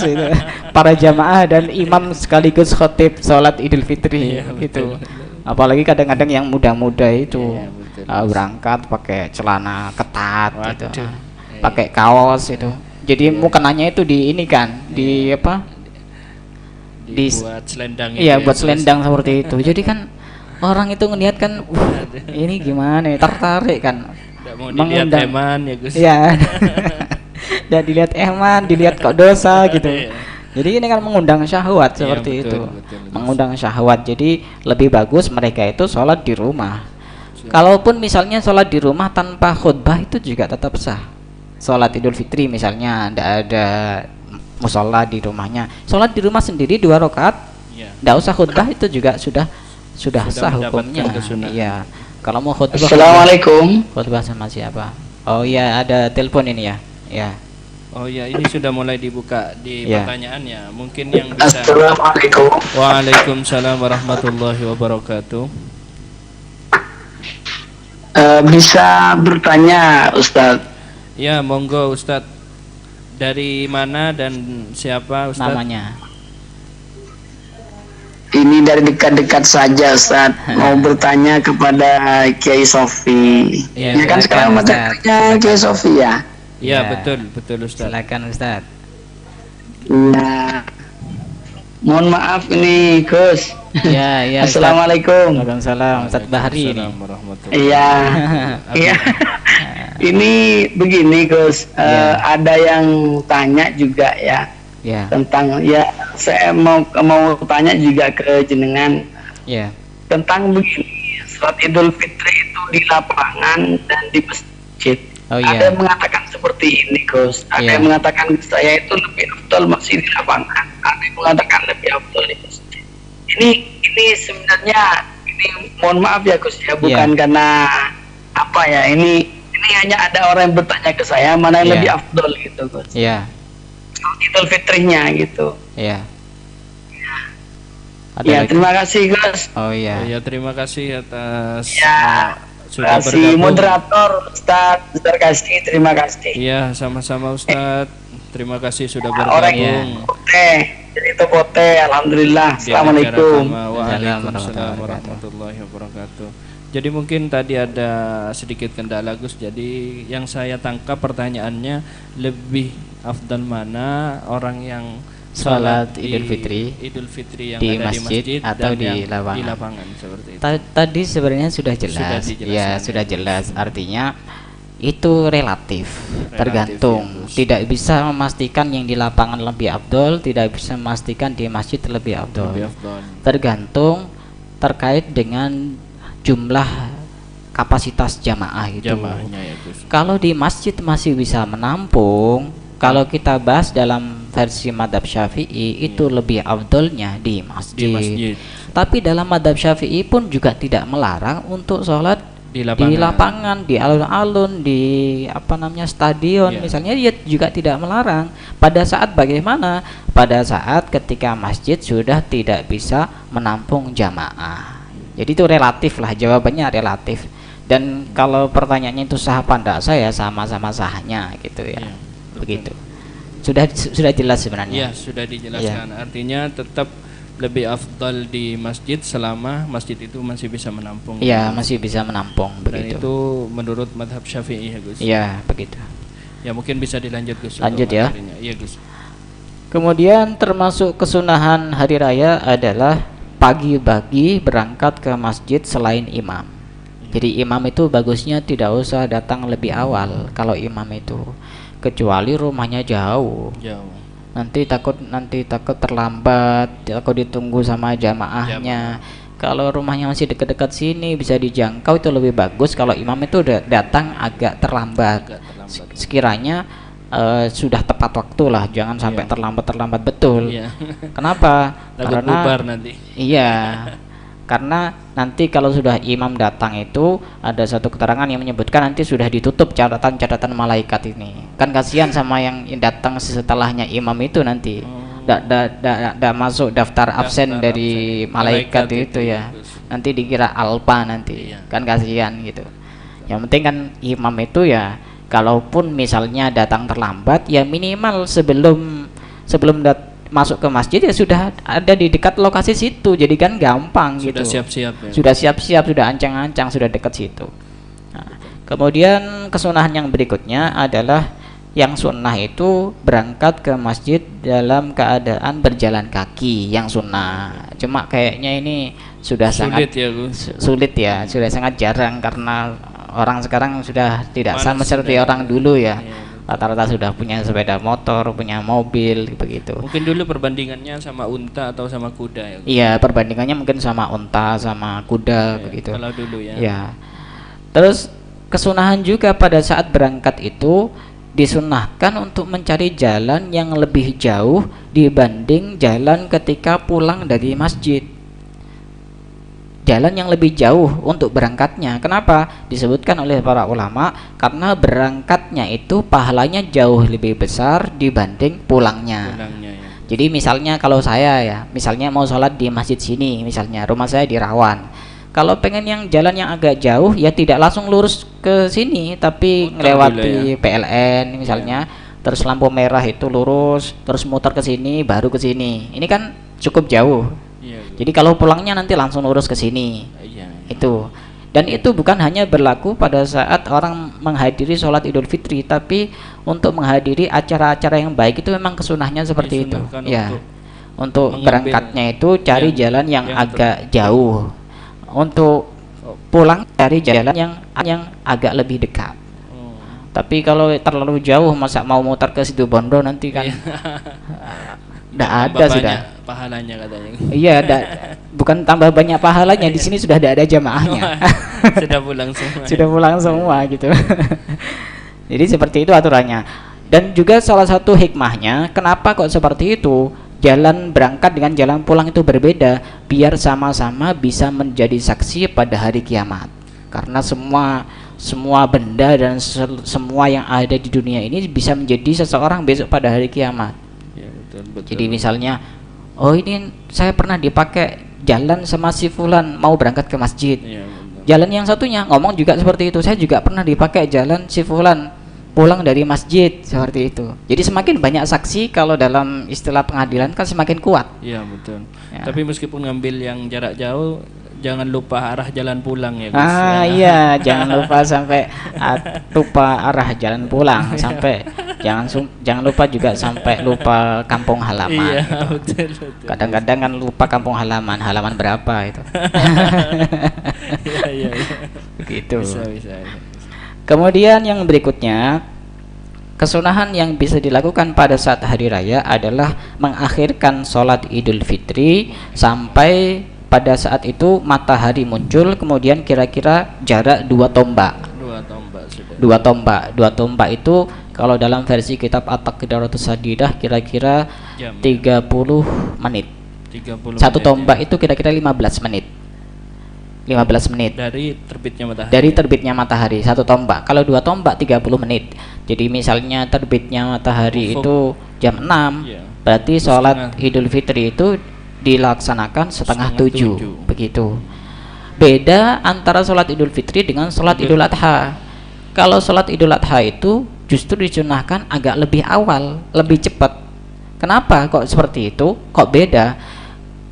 itu para jamaah dan imam sekaligus khotib sholat Idul Fitri gitu. Apalagi kadang-kadang yang muda-muda itu berangkat pakai celana ketat gitu, pakai kaos itu. Jadi mukenanya itu di ini kan, di apa? Buat selendang. Iya, buat selendang seperti itu. Jadi kan orang itu ngelihat kan, ini gimana? Tertarik kan? Mau dilihat eman ya Gus. Iya. Dan dilihat dilihat kok dosa gitu. Jadi ini kan mengundang syahwat seperti itu. Mengundang syahwat. Jadi lebih bagus mereka itu sholat di rumah. Kalaupun misalnya sholat di rumah tanpa khutbah itu juga tetap sah. Sholat Idul Fitri misalnya tidak ada musola di rumahnya, sholat di rumah sendiri 2 rakaat, tidak usah khutbah itu juga sudah sah hukumnya. Iya. Kalau mau khutbah. Assalamualaikum. Khutbah sama siapa? Oh iya, ada telepon ini ya. Ya. Oh ya, ini sudah mulai dibuka di pertanyaannya. Mungkin yang bisa. Assalamualaikum. Waalaikumsalam warahmatullahi wabarakatuh. Bisa bertanya, Ustadz? Ya, monggo Ustadz. Dari mana dan siapa Ustadz? Namanya. Ini dari dekat-dekat saja, Ustadz. Mau bertanya kepada Kiai Sofi. Ya kan sekarang materinya Kiai Sofi ya? Iya, betul Ustadz. Silakan Ustadz. Nah, mohon maaf ini Gus. Ya. Assalamualaikum. Waalaikumsalam. Ustadz Bahri ini. Iya. Iya. Ini begini Gus, ada yang tanya juga ya. Tentang saya mau tanya juga ke jenengan. Tentang begini, sholat Idul Fitri itu di lapangan dan di masjid. Ada yang mengatakan seperti ini Gus, ada yang mengatakan saya itu lebih afdal masih di lapangan, ada yang mengatakan lebih afdal di masjid. Ini sebenarnya ini mohon maaf ya Gus ya, bukan karena apa ya, ini hanya ada orang yang bertanya ke saya mana yang lebih afdal gitu Gus. Idul Fitrinya gitu. Ya, terima kasih Gus. Oh iya, terima kasih atas sudah bergabung. Moderator Ustadz, terima kasih. Iya, sama-sama Ustadz. Terima kasih sudah bergabung. Orangnya jadi Topote, alhamdulillah. Assalamualaikum. Waalaikumsalam warahmatullahi wabarakatuh. Jadi mungkin tadi ada sedikit kendala Gus. Jadi yang saya tangkap pertanyaannya, lebih afdal mana orang yang salat Idul Fitri yang di ada masjid di masjid atau dan di lapangan. lapangan. Di lapangan seperti itu. Tadi sebenarnya sudah jelas. Sudah jelas. Artinya itu relatif tergantung. Ya, tidak bisa memastikan yang di lapangan lebih afdol, tidak bisa memastikan di masjid lebih afdol. Tergantung terkait dengan jumlah kapasitas jamaah itu. Jamaahnya ya, Gus. Kalau di masjid masih bisa menampung, kalau kita bahas dalam versi madhab Syafi'i itu lebih afdolnya di masjid. Tapi dalam madhab Syafi'i pun juga tidak melarang untuk sholat di lapangan, di alun-alun, di stadion misalnya, dia juga tidak melarang. Pada saat bagaimana? Pada saat ketika masjid sudah tidak bisa menampung jamaah. Jadi itu relatif lah, jawabannya relatif. Dan kalau pertanyaannya itu sah apa enggak, saya sama-sama sahnya gitu ya. Begitu. Sudah jelas sebenarnya. Iya, sudah dijelaskan. Artinya tetap lebih afdal di masjid selama masjid itu masih bisa menampung. Iya, masih bisa menampung. Dan begitu. Itu menurut madhab Syafi'i ya Gus. Iya, begitu. Ya mungkin bisa dilanjut Gus. Lanjut ya. Iya Gus. Kemudian termasuk kesunahan hari raya adalah pagi-pagi berangkat ke masjid selain imam. Jadi imam itu bagusnya tidak usah datang lebih awal kalau imam itu, kecuali rumahnya jauh. Nanti takut terlambat, takut ditunggu sama jamaahnya. Kalau rumahnya masih dekat-dekat sini bisa dijangkau, itu lebih bagus. Kalau imam itu datang agak terlambat. Sekiranya sudah tepat waktu lah, jangan sampai terlambat betul. Kenapa? Karena bubar nanti. Iya. Karena nanti kalau sudah imam datang itu ada satu keterangan yang menyebutkan nanti sudah ditutup catatan malaikat ini. Kan kasihan sama yang datang setelahnya imam itu nanti. Tidak masuk daftar absen dari malaikat itu ya. Nanti dikira alpa nanti. Kan kasihan gitu. Yang penting kan imam itu ya, kalaupun misalnya datang terlambat ya minimal sebelum masuk ke masjid ya sudah ada di dekat lokasi situ, jadi kan gampang sudah gitu. Siap-siap ya. Sudah siap-siap, sudah ancang-ancang, sudah dekat situ. Nah, kemudian kesunahan yang berikutnya adalah yang sunnah itu berangkat ke masjid dalam keadaan berjalan kaki, yang sunnah. Cuma kayaknya ini sudah sangat sulit ya, sudah sangat jarang karena orang sekarang sudah tidak sama seperti orang dulu ya. Rata-rata sudah punya sepeda motor, punya mobil, begitu. Mungkin dulu perbandingannya sama unta atau sama kuda ya? Iya, perbandingannya mungkin sama unta, sama kuda, begitu. Kalau dulu ya. Ya. Terus kesunahan juga pada saat berangkat itu disunahkan untuk mencari jalan yang lebih jauh dibanding jalan ketika pulang dari masjid. Jalan yang lebih jauh untuk berangkatnya. Kenapa? Disebutkan oleh para ulama karena berangkatnya itu pahalanya jauh lebih besar dibanding pulangnya. Jadi misalnya kalau saya ya, misalnya mau sholat di masjid sini, misalnya rumah saya di Rawan. Kalau pengen yang jalan yang agak jauh ya tidak langsung lurus ke sini, tapi melewati PLN misalnya, terus lampu merah itu lurus, terus muter ke sini, baru ke sini. Ini kan cukup jauh. Jadi kalau pulangnya nanti langsung lurus ke sini. Itu. Dan itu bukan hanya berlaku pada saat orang menghadiri sholat Idul Fitri, tapi untuk menghadiri acara-acara yang baik itu memang kesunahnya seperti itu. Ya. Untuk berangkatnya itu cari jalan yang agak jauh. Untuk pulang cari jalan yang agak lebih dekat. Tapi kalau terlalu jauh masa mau muter ke Situbondo nanti kan tidak ada sudah pahalanya katanya. Iya, bukan tambah banyak pahalanya, di sini sudah tidak ada jamaahnya. Sudah pulang semua. Sudah pulang semua gitu. Jadi seperti itu aturannya. Dan juga salah satu hikmahnya kenapa kok seperti itu, jalan berangkat dengan jalan pulang itu berbeda, biar sama-sama bisa menjadi saksi pada hari kiamat. Karena semua benda dan semua yang ada di dunia ini bisa menjadi seseorang besok pada hari kiamat. Betul. Jadi misalnya, oh ini saya pernah dipakai jalan sama si fulan mau berangkat ke masjid. jalan yang satunya ngomong juga seperti itu. Saya juga pernah dipakai jalan si fulan pulang dari masjid, seperti itu. Jadi semakin banyak saksi, kalau dalam istilah pengadilan kan semakin kuat. Iya betul. Ya. Tapi meskipun ngambil yang jarak jauh, jangan lupa arah jalan pulang ya Gus. Iya, jangan lupa sampai lupa arah jalan pulang, sampai jangan lupa juga sampai lupa kampung halaman. Iya, gitu. betul. Kadang-kadang kan lupa kampung halaman berapa itu. Iya. Begitu. Bisa. Kemudian yang berikutnya, kesunahan yang bisa dilakukan pada saat hari raya adalah mengakhirkan sholat Idul Fitri sampai pada saat itu matahari muncul, kemudian kira-kira jarak 2 tombak. 2 tombak itu kalau dalam versi kitab At-Taqdiratus Sadidah kira-kira 30 menit. 1 tombak itu kira-kira 15 menit. Dari terbitnya matahari 1 tombak. Kalau 2 tombak 30 menit. Jadi misalnya terbitnya matahari itu jam 6, berarti sholat Idul Fitri itu dilaksanakan setengah 7. Begitu. Beda antara sholat Idul Fitri dengan sholat Idul Adha. Kalau sholat Idul Adha itu justru disunahkan agak lebih awal, lebih cepat. Kenapa kok seperti itu? Kok beda?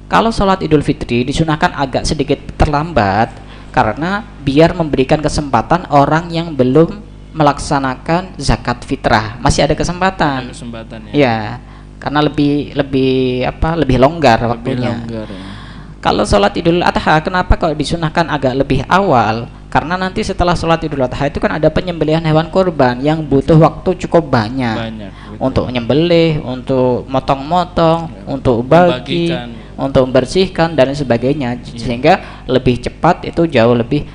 Kalau sholat Idul Fitri disunahkan agak sedikit terlambat, karena biar memberikan kesempatan orang yang belum melaksanakan zakat fitrah, masih ada kesempatan. Ya, karena lebih longgar waktunya. Ya. Kalau sholat Idul Adha, kenapa kalau disunahkan agak lebih awal? Karena nanti setelah sholat Idul Adha itu kan ada penyembelihan hewan kurban yang butuh waktu cukup banyak untuk menyembelih, untuk motong-motong, untuk bagi, untuk membersihkan dan sebagainya, sehingga lebih cepat itu jauh lebih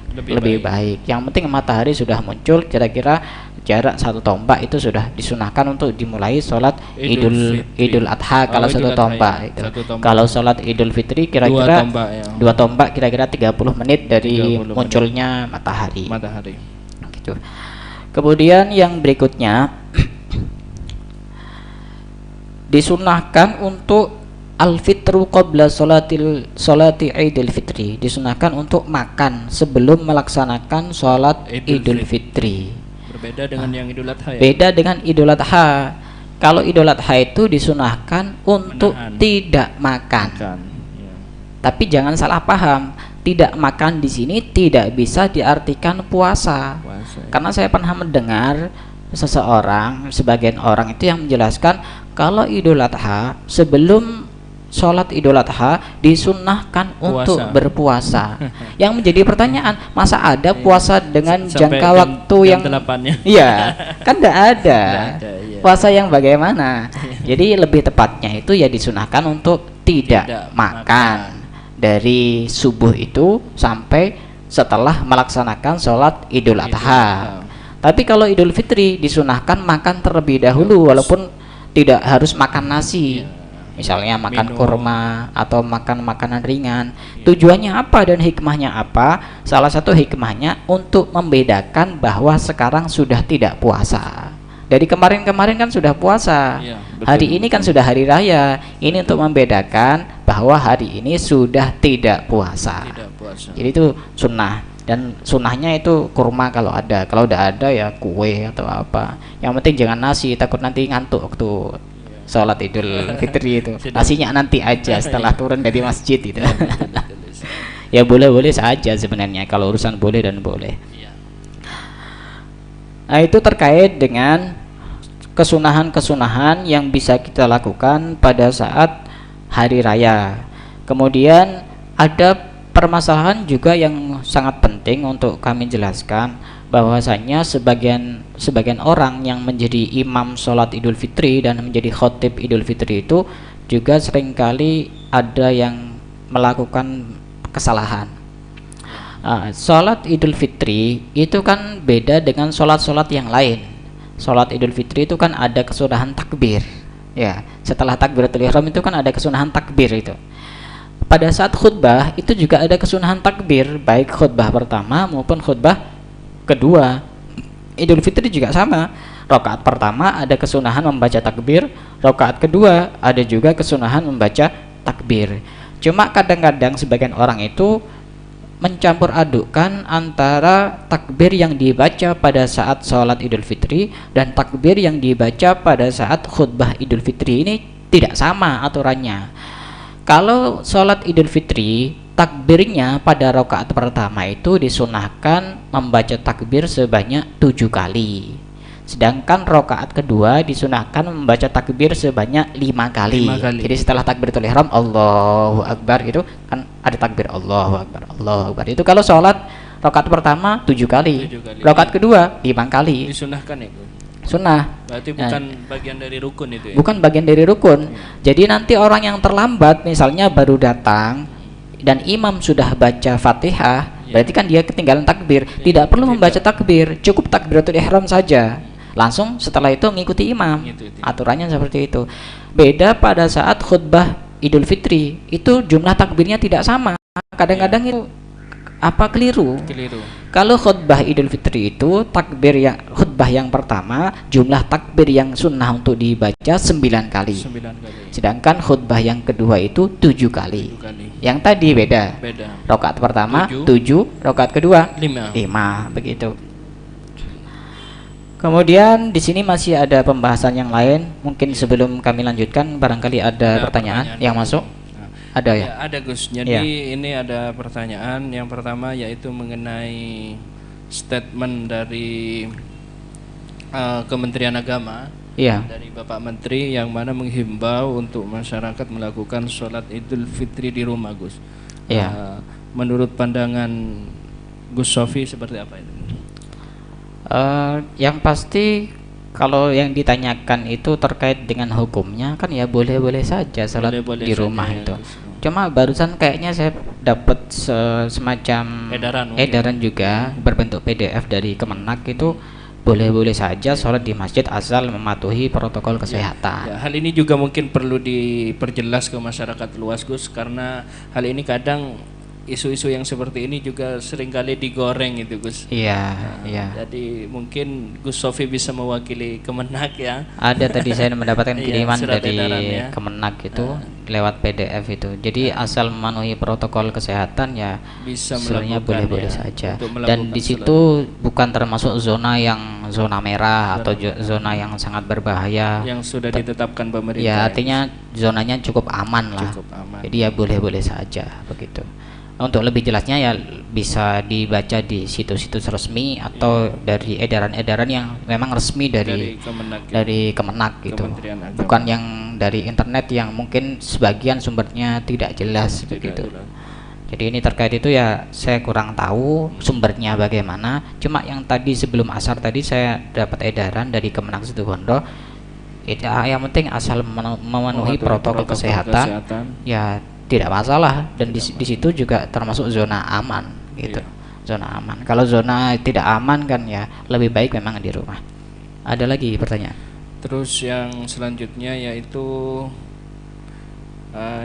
baik. Yang penting matahari sudah muncul, kira-kira jarak 1 tombak itu sudah disunahkan untuk dimulai sholat Idul Adha. Kalau 1 tombak itu. Kalau sholat Idul Fitri kira-kira 2 tombak kira-kira 30 menit dari munculnya matahari. Gitu. Kemudian yang berikutnya disunahkan untuk al-fitru qabla sholati Idul Fitri. Disunahkan untuk makan sebelum melaksanakan sholat Idul Fitri. Berbeda dengan yang Idul Adha ya? Beda dengan Idul Adha. Kalau Idul Adha itu disunahkan untuk tidak makan. Ya. Tapi jangan salah paham, tidak makan di sini tidak bisa diartikan puasa. Karena saya pernah mendengar sebagian orang itu yang menjelaskan kalau Idul Adha sebelum sholat Idul Adha disunahkan untuk berpuasa. Yang menjadi pertanyaan, masa ada puasa dengan jangka waktu yang 8-nya? Iya, kan tidak ada. Puasa yang bagaimana? Jadi lebih tepatnya itu ya disunahkan untuk tidak makan dari subuh itu sampai setelah melaksanakan sholat Idul Adha. Tapi kalau Idul Fitri disunahkan makan terlebih dahulu, walaupun tidak harus makan nasi. Misalnya makan kurma atau makan makanan ringan. Tujuannya apa dan hikmahnya apa? Salah satu hikmahnya untuk membedakan bahwa sekarang sudah tidak puasa. Dari kemarin-kemarin kan sudah puasa. Hari ini kan sudah hari raya. Ini untuk membedakan bahwa hari ini sudah tidak puasa. Jadi itu sunnah. Dan sunnahnya itu kurma kalau ada. Kalau tidak ada ya kue atau apa. Yang penting jangan nasi, takut nanti ngantuk waktu sholat Idul Fitri itu. Nasinya nanti aja setelah turun dari masjid itu. Ya boleh-boleh saja sebenarnya kalau urusan boleh dan boleh. Nah, itu terkait dengan kesunahan-kesunahan yang bisa kita lakukan pada saat hari raya. Kemudian ada permasalahan juga yang sangat penting untuk kami jelaskan, bahwasanya sebagian orang yang menjadi imam sholat Idul Fitri dan menjadi khotib Idul Fitri itu juga seringkali ada yang melakukan kesalahan. Sholat Idul Fitri itu kan beda dengan sholat-sholat yang lain. Sholat Idul Fitri itu kan ada kesunahan takbir. Ya, setelah takbiratul ihram itu kan ada kesunahan takbir itu. Pada saat khutbah itu juga ada kesunahan takbir, baik khutbah pertama maupun khutbah kedua. Idul Fitri juga sama. Rakaat pertama ada kesunahan membaca takbir, rakaat kedua ada juga kesunahan membaca takbir. Cuma kadang-kadang sebagian orang itu mencampur adukkan antara takbir yang dibaca pada saat sholat Idul Fitri dan takbir yang dibaca pada saat khutbah Idul Fitri. Ini tidak sama aturannya. Kalau sholat Idul Fitri, takbirnya pada rakaat pertama itu disunahkan membaca takbir sebanyak 7 kali. Sedangkan rakaat kedua disunahkan membaca takbir sebanyak 5 kali. Jadi setelah takbiratul ihram Allahu Akbar gitu kan ada takbir Allahu Akbar, Allahu Akbar. Itu kalau sholat rakaat pertama 7 kali. Rakaat kedua 5 kali. Disunahkan ya, Sunnah. Berarti bukan bagian dari rukun itu ya? Bukan bagian dari rukun. Jadi nanti orang yang terlambat misalnya baru datang dan imam sudah baca Fatihah, berarti kan dia ketinggalan takbir. Tidak perlu membaca takbir, cukup takbiratul ihram saja. Langsung setelah itu mengikuti imam. Aturannya seperti itu. Beda pada saat khutbah Idul Fitri, itu jumlah takbirnya tidak sama. Kadang-kadang itu keliru. Kalau khutbah Idul Fitri itu khutbah yang pertama jumlah takbir yang sunnah untuk dibaca 9 kali. Sedangkan khutbah yang kedua itu 7 kali. Yang tadi beda. Rakaat pertama 7, rakaat kedua 5 begitu. Kemudian di sini masih ada pembahasan yang lain. Mungkin sebelum kami lanjutkan barangkali ada pertanyaan yang masuk. Ada ya? Ada Gus. Jadi ini ada pertanyaan. Yang pertama yaitu mengenai statement dari Kementerian Agama, dari Bapak Menteri yang mana menghimbau untuk masyarakat melakukan sholat Idul Fitri di rumah, Gus. Menurut pandangan Gus Sofi seperti apa itu? Yang pasti kalau yang ditanyakan itu terkait dengan hukumnya kan ya boleh-boleh saja sholat di rumah itu. Cuma barusan kayaknya saya dapat semacam edaran juga berbentuk PDF dari Kemenak itu boleh-boleh saja sholat di masjid asal mematuhi protokol kesehatan. Hal ini juga mungkin perlu diperjelas ke masyarakat luas, Gus, karena hal ini kadang isu-isu yang seperti ini juga seringkali digoreng itu, Gus. Jadi mungkin Gus Sofi bisa mewakili Kemenak ya. Ada tadi saya mendapatkan kiriman dari Kemenak itu lewat PDF itu. Jadi asal memenuhi protokol kesehatan ya bisa sebenarnya boleh-boleh saja. Dan di situ bukan termasuk zona merah atau zona yang sangat berbahaya yang sudah ditetapkan pemerintah. Ya artinya zonanya cukup aman lah. Jadi ya boleh-boleh saja begitu. Untuk lebih jelasnya ya bisa dibaca di situs-situs resmi atau dari edaran-edaran yang memang resmi dari Kemenak gitu. Bukan yang dari internet yang mungkin sebagian sumbernya tidak jelas begitu. Jadi ini terkait itu ya saya kurang tahu sumbernya bagaimana. Cuma yang tadi sebelum asar tadi saya dapat edaran dari Kemenak Situbondo. Yang penting asal memenuhi protokol kesehatan ya tidak masalah, dan di situ juga termasuk zona aman gitu. Zona aman. Kalau zona tidak aman kan ya lebih baik memang di rumah. Ada lagi pertanyaan? Terus yang selanjutnya yaitu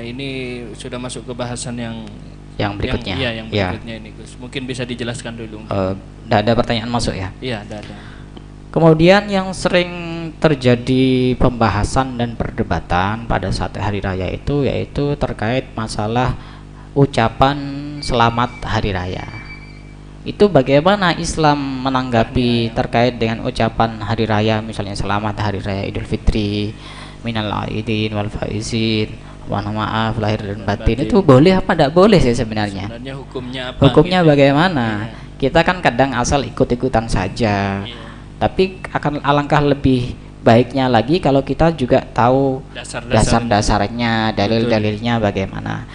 ini sudah masuk ke bahasan yang berikutnya. Yang berikutnya ini, Gus. Mungkin bisa dijelaskan dulu. Tidak ada pertanyaan masuk ya? Iya, tidak ada. Kemudian yang sering terjadi pembahasan dan perdebatan pada saat hari raya itu yaitu terkait masalah ucapan selamat hari raya. Itu bagaimana Islam menanggapi terkait dengan ucapan hari raya, misalnya selamat hari raya Idul Fitri, minal aidin wal faizin, mohon maaf lahir dan batin. Itu boleh apa tidak boleh sih sebenarnya? Hukumnya bagaimana? Kita kan kadang asal ikut-ikutan saja. Tapi akan alangkah lebih baiknya lagi kalau kita juga tahu dasar-dasarnya, dalil-dalilnya bagaimana.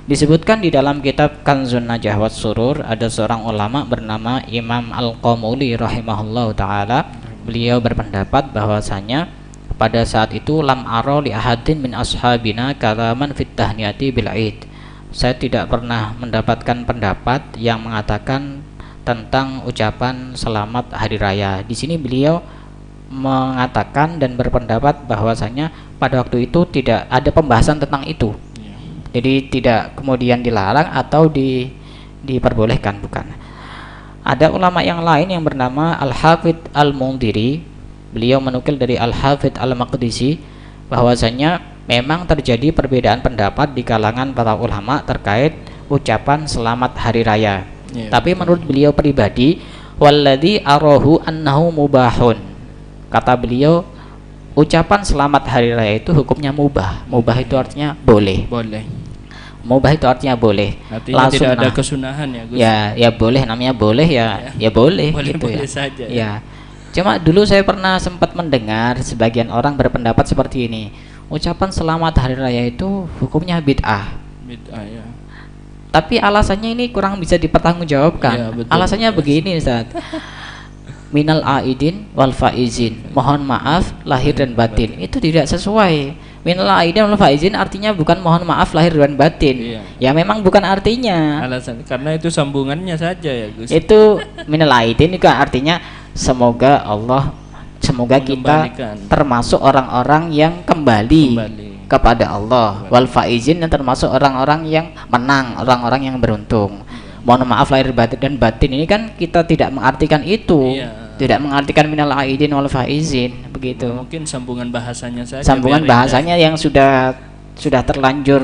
Disebutkan di dalam kitab Kanzun Najah was Surur, ada seorang ulama bernama Imam Al-Qamuli rahimahullahu taala. Beliau berpendapat bahwasanya pada saat itu lam ara li ahadin min ashabina kalaman fit tahniyati bil aid. Saya tidak pernah mendapatkan pendapat yang mengatakan tentang ucapan selamat hari raya. Di sini beliau mengatakan dan berpendapat bahwasanya pada waktu itu tidak ada pembahasan tentang itu. Jadi tidak kemudian dilarang atau diperbolehkan, bukan. Ada ulama yang lain yang bernama Al-Hafidh Al-Mundhiri. Beliau menukil dari Al-Hafidh Al-Maqdisi bahwasanya memang terjadi perbedaan pendapat di kalangan para ulama terkait ucapan selamat hari raya. Tapi menurut beliau pribadi, walladzi arahu annahu mubahun. Kata beliau, ucapan selamat hari raya itu hukumnya mubah. Mubah itu artinya boleh. Boleh. Mubah itu artinya boleh. Artinya tidak ada kesunahan ya, Gus. Ya boleh, namanya boleh ya boleh, boleh gitu boleh ya. Saja, ya. Cuma dulu saya pernah sempat mendengar sebagian orang berpendapat seperti ini. Ucapan selamat hari raya itu hukumnya bid'ah. Bid'ah ya. Tapi alasannya ini kurang bisa dipertanggungjawabkan. Ya, betul, Alasannya begini, Ustaz. Minal aidin wal faizin. Mohon maaf lahir dan batin. Itu tidak sesuai. Minal aidin wal faizin artinya bukan mohon maaf lahir dan batin. Iya. Ya memang bukan artinya. Alasan karena itu sambungannya saja ya, Gus. Itu minal aidin itu artinya semoga kita termasuk orang-orang yang kembali kepada Allah, wal faizin yang termasuk orang-orang yang menang, orang-orang yang beruntung. Mohon maaf lahir dan batin ini kan kita tidak mengartikan itu. Tidak mengartikan minal aidin wal faizin, begitu. Mungkin sambungan bahasanya saja. Sambungan bahasanya yang sudah terlanjur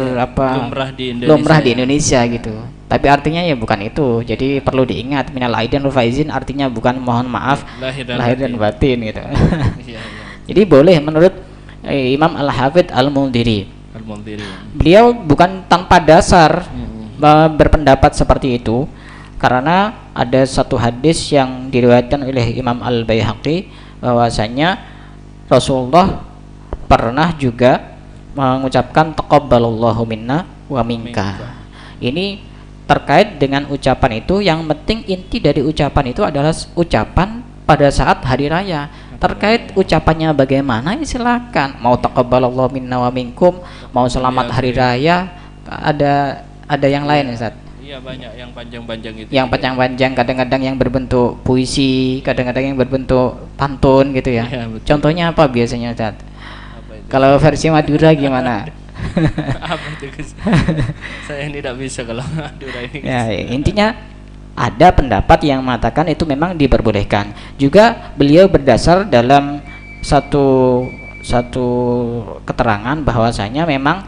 lumrah di Indonesia gitu. Tapi artinya ya bukan itu. Jadi perlu diingat, minal aidin wal faizin artinya bukan mohon maaf lahir dan batin gitu. Jadi boleh menurut Imam Al-Hafidz Al-Mundhiri. Beliau bukan tanpa dasar berpendapat seperti itu, karena ada satu hadis yang diriwayatkan oleh Imam Al-Baihaqi bahwasanya Rasulullah pernah juga mengucapkan taqabbalallahu minna wa minka. Ini terkait dengan ucapan itu, yang penting inti dari ucapan itu adalah ucapan pada saat hari raya. Terkait ucapannya bagaimana, ya silakan. Mau taqabbalallahu minna wa minkum, mau selamat hari raya, ada yang lain, Ustaz. Iya, banyak yang panjang-panjang itu. Yang panjang-panjang, kadang-kadang yang berbentuk puisi, kadang-kadang yang berbentuk pantun gitu ya. Contohnya apa biasanya, Ustaz? Kalau versi Madura gimana? Apa itu, Gus? Saya tidak bisa kalau Madura ini. Ya, intinya ada pendapat yang mengatakan itu memang diperbolehkan. Juga beliau berdasar dalam satu keterangan bahwasanya memang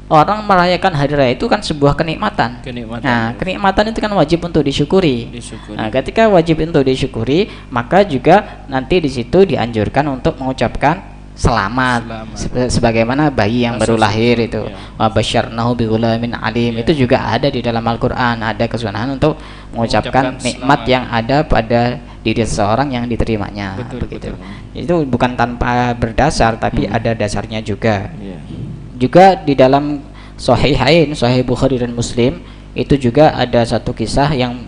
orang merayakan hari raya itu kan sebuah kenikmatan. Nah, kenikmatan itu kan wajib untuk disyukuri. Nah, ketika wajib untuk disyukuri, maka juga nanti di situ dianjurkan untuk mengucapkan selamat. Sebagaimana bayi yang baru lahir itu, wa basyarnahu bighulamin alim, itu juga ada di dalam Al-Qur'an. Ada kesunahan untuk mengucapkan nikmat yang ada pada diri seseorang yang diterimanya. Begitu. Itu bukan tanpa berdasar, tapi ada dasarnya juga. Juga di dalam Sahihain, Sahih Bukhari dan Muslim, itu juga ada satu kisah yang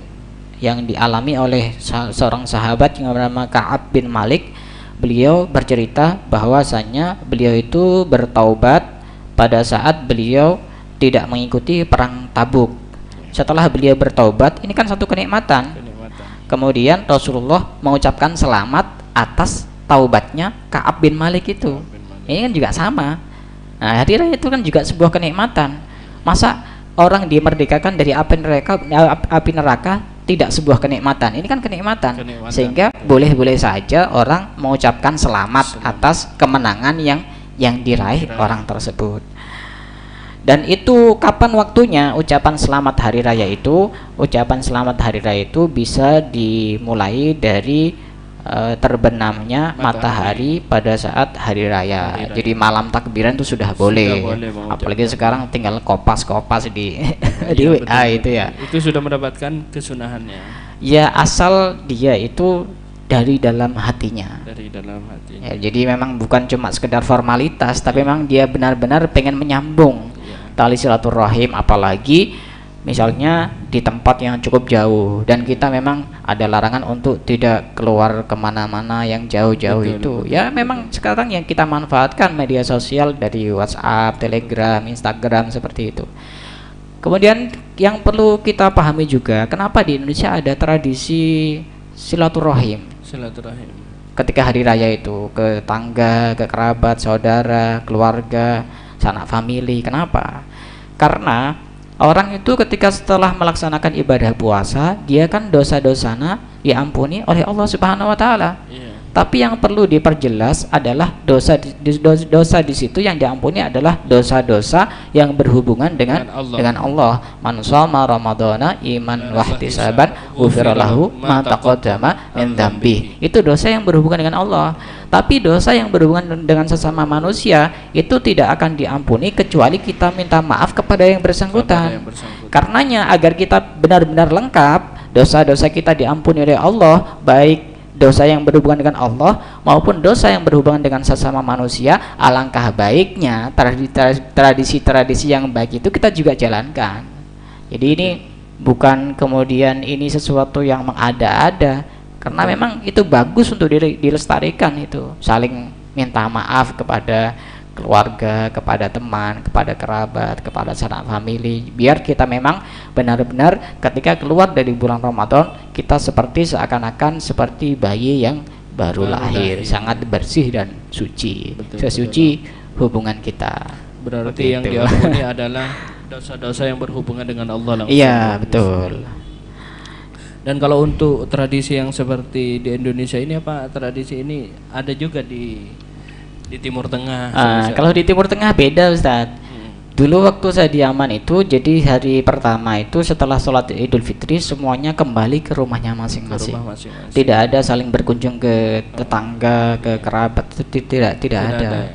dialami oleh seorang sahabat yang bernama Ka'ab bin Malik. Beliau bercerita bahwasanya beliau itu bertaubat pada saat beliau tidak mengikuti perang Tabuk. Setelah beliau bertaubat, ini kan satu kenikmatan. Kemudian Rasulullah mengucapkan selamat atas taubatnya Ka'ab bin Malik itu. Ini kan juga sama. Nah, hari raya itu kan juga sebuah kenikmatan. Masa orang dimerdekakan dari api neraka tidak sebuah kenikmatan? Ini kan kenikmatan. Sehingga boleh-boleh saja orang mengucapkan selamat atas kemenangan yang diraih orang tersebut. Dan itu kapan waktunya ucapan selamat hari raya itu? Ucapan selamat hari raya itu bisa dimulai dari terbenamnya matahari pada saat hari raya. Jadi malam takbiran itu sudah boleh. Apalagi sekarang tinggal kopas di WA itu ya. Itu sudah mendapatkan kesunahannya. Ya, asal dia itu dari dalam hatinya. Ya, jadi memang bukan cuma sekedar formalitas, tapi memang dia benar-benar pengen menyambung tali silaturahim, apalagi misalnya di tempat yang cukup jauh, dan kita memang ada larangan untuk tidak keluar kemana-mana yang jauh-jauh itu. Ya memang sekarang yang kita manfaatkan media sosial dari WhatsApp, Telegram, Instagram seperti itu. Kemudian yang perlu kita pahami juga, kenapa di Indonesia ada tradisi silaturahim. Ketika hari raya itu ke tangga, ke kerabat, saudara, keluarga, sanak famili. Kenapa? Karena orang itu ketika setelah melaksanakan ibadah puasa, dia kan dosa-dosanya diampuni oleh Allah Subhanahu wa taala. Tapi yang perlu diperjelas adalah dosa di situ yang diampuni adalah dosa-dosa yang berhubungan dengan Allah. Man shoma ramadhana iman wahtisaban ghufira lahu ma taqaddama min dzambi. Itu dosa yang berhubungan dengan Allah. Tapi dosa yang berhubungan dengan sesama manusia itu tidak akan diampuni kecuali kita minta maaf kepada yang bersangkutan. Karenanya agar kita benar-benar lengkap, dosa-dosa kita diampuni oleh Allah, baik dosa yang berhubungan dengan Allah maupun dosa yang berhubungan dengan sesama manusia, alangkah baiknya tradisi-tradisi yang baik itu kita juga jalankan. Jadi ini bukan kemudian ini sesuatu yang mengada-ada, karena memang itu bagus untuk dilestarikan, itu saling minta maaf kepada keluarga, kepada teman, kepada kerabat, kepada sanak famili, biar kita memang benar-benar ketika keluar dari bulan Ramadan kita seperti seakan-akan seperti bayi yang baru lahir, sangat bersih dan suci, sesuci hubungan kita. Berarti yang diampuni adalah dosa-dosa yang berhubungan dengan Allah langsung. Iya, betul. Dan kalau untuk tradisi yang seperti di Indonesia ini, apa tradisi ini ada juga di Timur Tengah? Kalau di Timur Tengah beda, Ustadz. Dulu waktu saya di Yaman itu, jadi hari pertama itu setelah sholat Idul Fitri semuanya kembali ke rumahnya masing-masing. Tidak ada saling berkunjung ke tetangga, ke kerabat, tidak ada.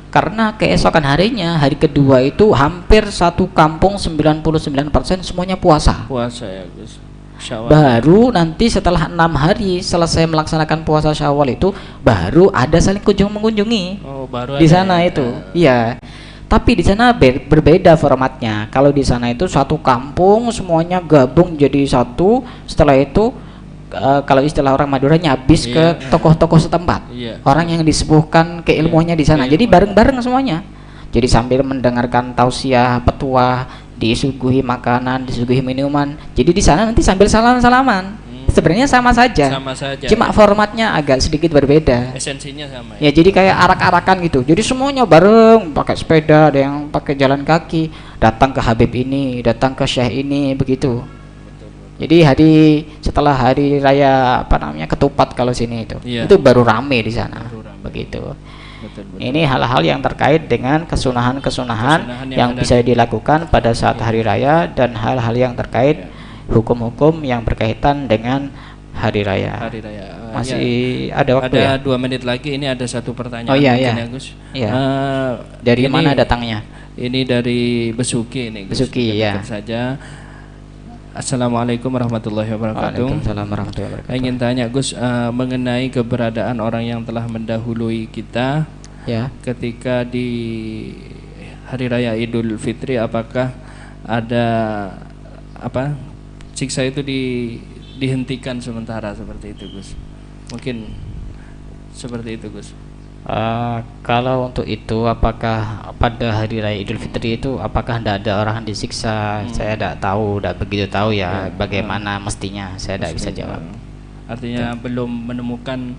Karena keesokan harinya, hari kedua itu hampir satu kampung 99% semuanya puasa. Puasa ya, Gus. Syawal. Baru nanti setelah 6 hari selesai melaksanakan puasa Syawal itu baru ada saling kunjung mengunjungi. Baru di sana itu. Iya. Tapi di sana berbeda formatnya. Kalau di sana itu satu kampung semuanya gabung jadi satu. Setelah itu kalau istilah orang Madura nyabis ke tokoh-tokoh setempat. Orang yang disepuhkan keilmuannya di sana. Jadi bareng-bareng semuanya. Jadi sambil mendengarkan tausiah, petuah, disuguhi makanan, disuguhi minuman. Jadi di sana nanti sambil salam-salaman. Sebenarnya sama saja. Cuma formatnya agak sedikit berbeda. Esensinya sama. Ya, jadi kayak arak-arakan gitu. Jadi semuanya bareng, pakai sepeda, ada yang pakai jalan kaki, datang ke Habib ini, datang ke Syekh ini, begitu. Jadi setelah hari raya ketupat kalau sini itu. Itu baru rame di sana. Begitu. Betul. Ini hal-hal yang terkait dengan kesunahan-kesunahan yang bisa dilakukan pada saat hari raya dan hal-hal yang terkait hukum-hukum yang berkaitan dengan hari raya. Masih ada waktu ada 2 menit lagi. Ini ada satu pertanyaan. Ya, Gus. Dari mana datangnya? Ini dari Besuki ini, Gus. Besuki, ya. Saja. Assalamualaikum warahmatullahi wabarakatuh. Waalaikumsalam warahmatullahi wabarakatuh. Ingin tanya Gus, mengenai keberadaan orang yang telah mendahului kita ketika di hari raya Idul Fitri, apakah ada siksa itu dihentikan sementara seperti itu, Gus? Mungkin seperti itu, Gus. Kalau untuk itu, apakah pada hari raya Idul Fitri itu apakah tidak ada orang disiksa? Saya tidak tahu, tidak begitu tahu bagaimana mestinya. Saya tidak bisa jawab. Artinya belum menemukan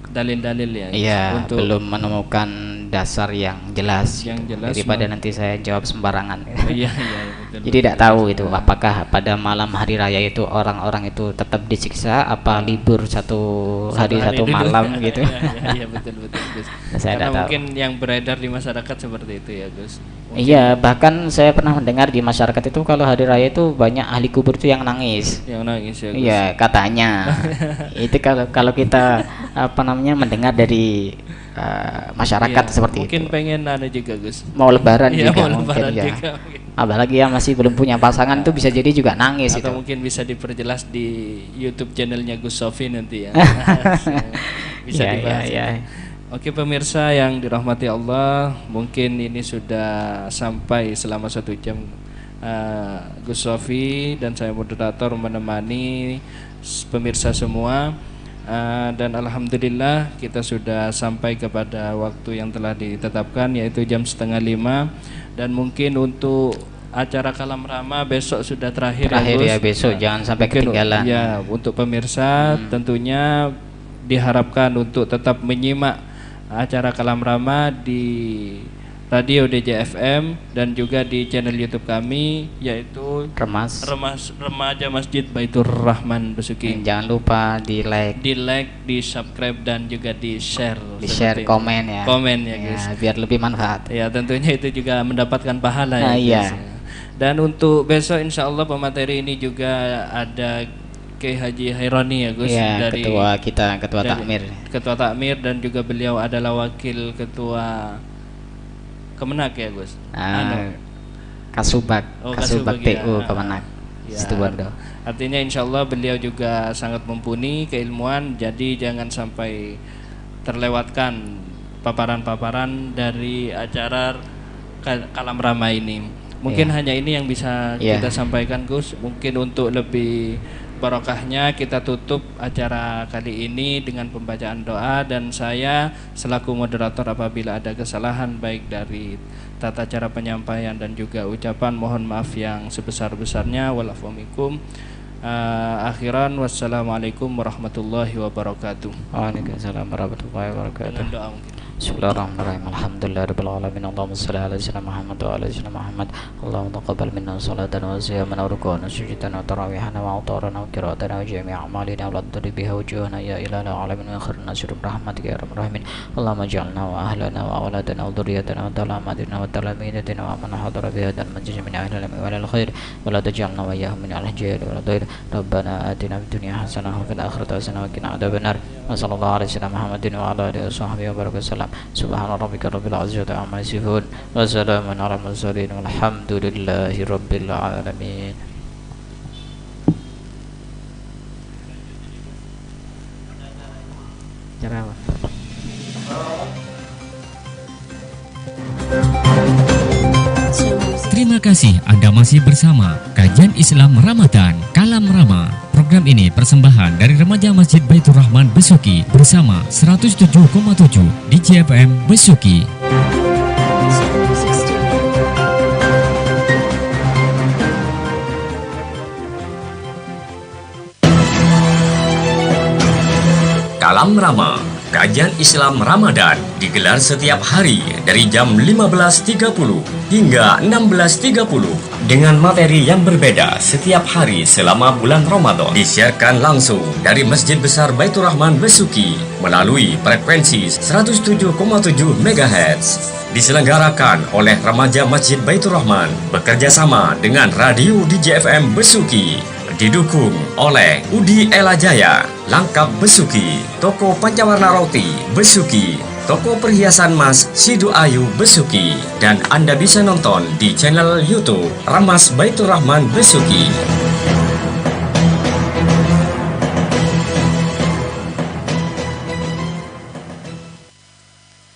dalil-dalil ya? Iya, belum menemukan dasar yang jelas. Daripada nanti saya jawab sembarangan. Betul. Jadi tidak tahu itu apakah pada malam hari raya itu orang-orang itu tetap disiksa, apa libur satu hari satu malam gitu. Iya, betul. Karena mungkin yang beredar di masyarakat seperti itu ya, Gus. Iya, bahkan saya pernah mendengar di masyarakat itu kalau hari raya itu banyak ahli kubur itu yang nangis. Yang nangis ya, Gus. Iya, katanya. Itu kalau kita mendengar dari masyarakat seperti mungkin itu. Mungkin pengen ada juga, Gus. Mau lebaran juga mau mungkin lebaran ya. Juga. Apalagi yang masih belum punya pasangan tuh bisa jadi juga nangis. Atau itu mungkin bisa diperjelas di YouTube channelnya Gus Sofi nanti ya. Bisa dibahas. Oke pemirsa yang dirahmati Allah, mungkin ini sudah sampai selama 1 jam Gus Sofi dan saya moderator menemani pemirsa semua. Dan alhamdulillah kita sudah sampai kepada waktu yang telah ditetapkan, yaitu jam 4:30. Dan mungkin untuk acara Kalam Rama besok sudah terakhir ya, besok jangan sampai ketinggalan. Ya, untuk pemirsa tentunya diharapkan untuk tetap menyimak acara Kalam Rama di Radio DJFM dan juga di channel YouTube kami yaitu Remaja Masjid Baitur Rahman Besuki. Jangan lupa di like, di subscribe dan juga di share. Di share, komen ya. Komen ya guys. Ya, biar lebih manfaat. Ya tentunya itu juga mendapatkan pahala ya. Iya. Dan untuk besok insya Allah pemateri ini juga ada Kiai Haji Hairani ya Gus, ya, dari ketua takmir. Ketua takmir dan juga beliau adalah wakil ketua Kemenak ya Gus. Kasubag Kasubag TU ya. Kemenak. Ya. Situbondo. Artinya insya Allah beliau juga sangat mumpuni keilmuan, jadi jangan sampai terlewatkan paparan-paparan dari acara Kalam Rama ini. Mungkin hanya ini yang bisa kita sampaikan Gus. Mungkin untuk lebih barokahnya kita tutup acara kali ini dengan pembacaan doa, dan saya selaku moderator apabila ada kesalahan baik dari tata cara penyampaian dan juga ucapan mohon maaf yang sebesar-besarnya. Walafumikum. Akhiran wassalamualaikum warahmatullahi wabarakatuh. Waalaikumsalam warahmatullahi wabarakatuh. Dengan doa mungkin. Bismillahirrahmanirrahim. Alhamdulillahirabbil alamin. Allahumma shalli ala sayyidina Muhammad wa ala sayyidina Muhammad. Allahumma taqabbal minna salatana wa siyamana wa ruku'ana sujudana wa tarawihana wa awtarana wa qira'atana wa jami'a a'malina wa la tudri biha wujuhana ya ilahil alamin wa akhirna sirr rahmatika ya arhamar rahimin. Allahumma ij'alna wa ahlana wa awladana wa dhurriyyatana wa talamadina wa talamidatina wa man hadara bi hadzal majlis min ahli al-ilmi wal khair wa la taj'alna wa iyyahum min al-jahil wal dhair. Rabbana atina fid dunya hasanah wa fil akhirati hasanah wa qina adzabannar. Wa sallallahu ala sayyidina Muhammadin wa ala alihi wa sahbihi wa baraka. Subhana rabbika rabbil izzati amma yasifun wa salamun alal mursalin walhamdulillahi rabbil alamin. Cara apa? Terima kasih Anda masih bersama Kajian Islam Ramadan Kalam Rama. Program ini persembahan dari Remaja Masjid Baitur Rahman Besuki bersama 107,7 di JFM Besuki. Kalam Rama, kajian Islam Ramadan digelar setiap hari dari jam 15.30 hingga 16.30 dengan materi yang berbeda setiap hari selama bulan Ramadan. Disiarkan langsung dari Masjid Besar Baitur Rahman Besuki melalui frekuensi 107,7 MHz. Diselenggarakan oleh Remaja Masjid Baitur Rahman bekerjasama dengan Radio DJFM Besuki. Didukung oleh Udi Elajaya, Langkap Besuki, Toko Pancawarna Roti Besuki, Toko Perhiasan Mas Sidu Ayu Besuki, dan Anda bisa nonton di channel YouTube Ramas Baitur Rahman Besuki.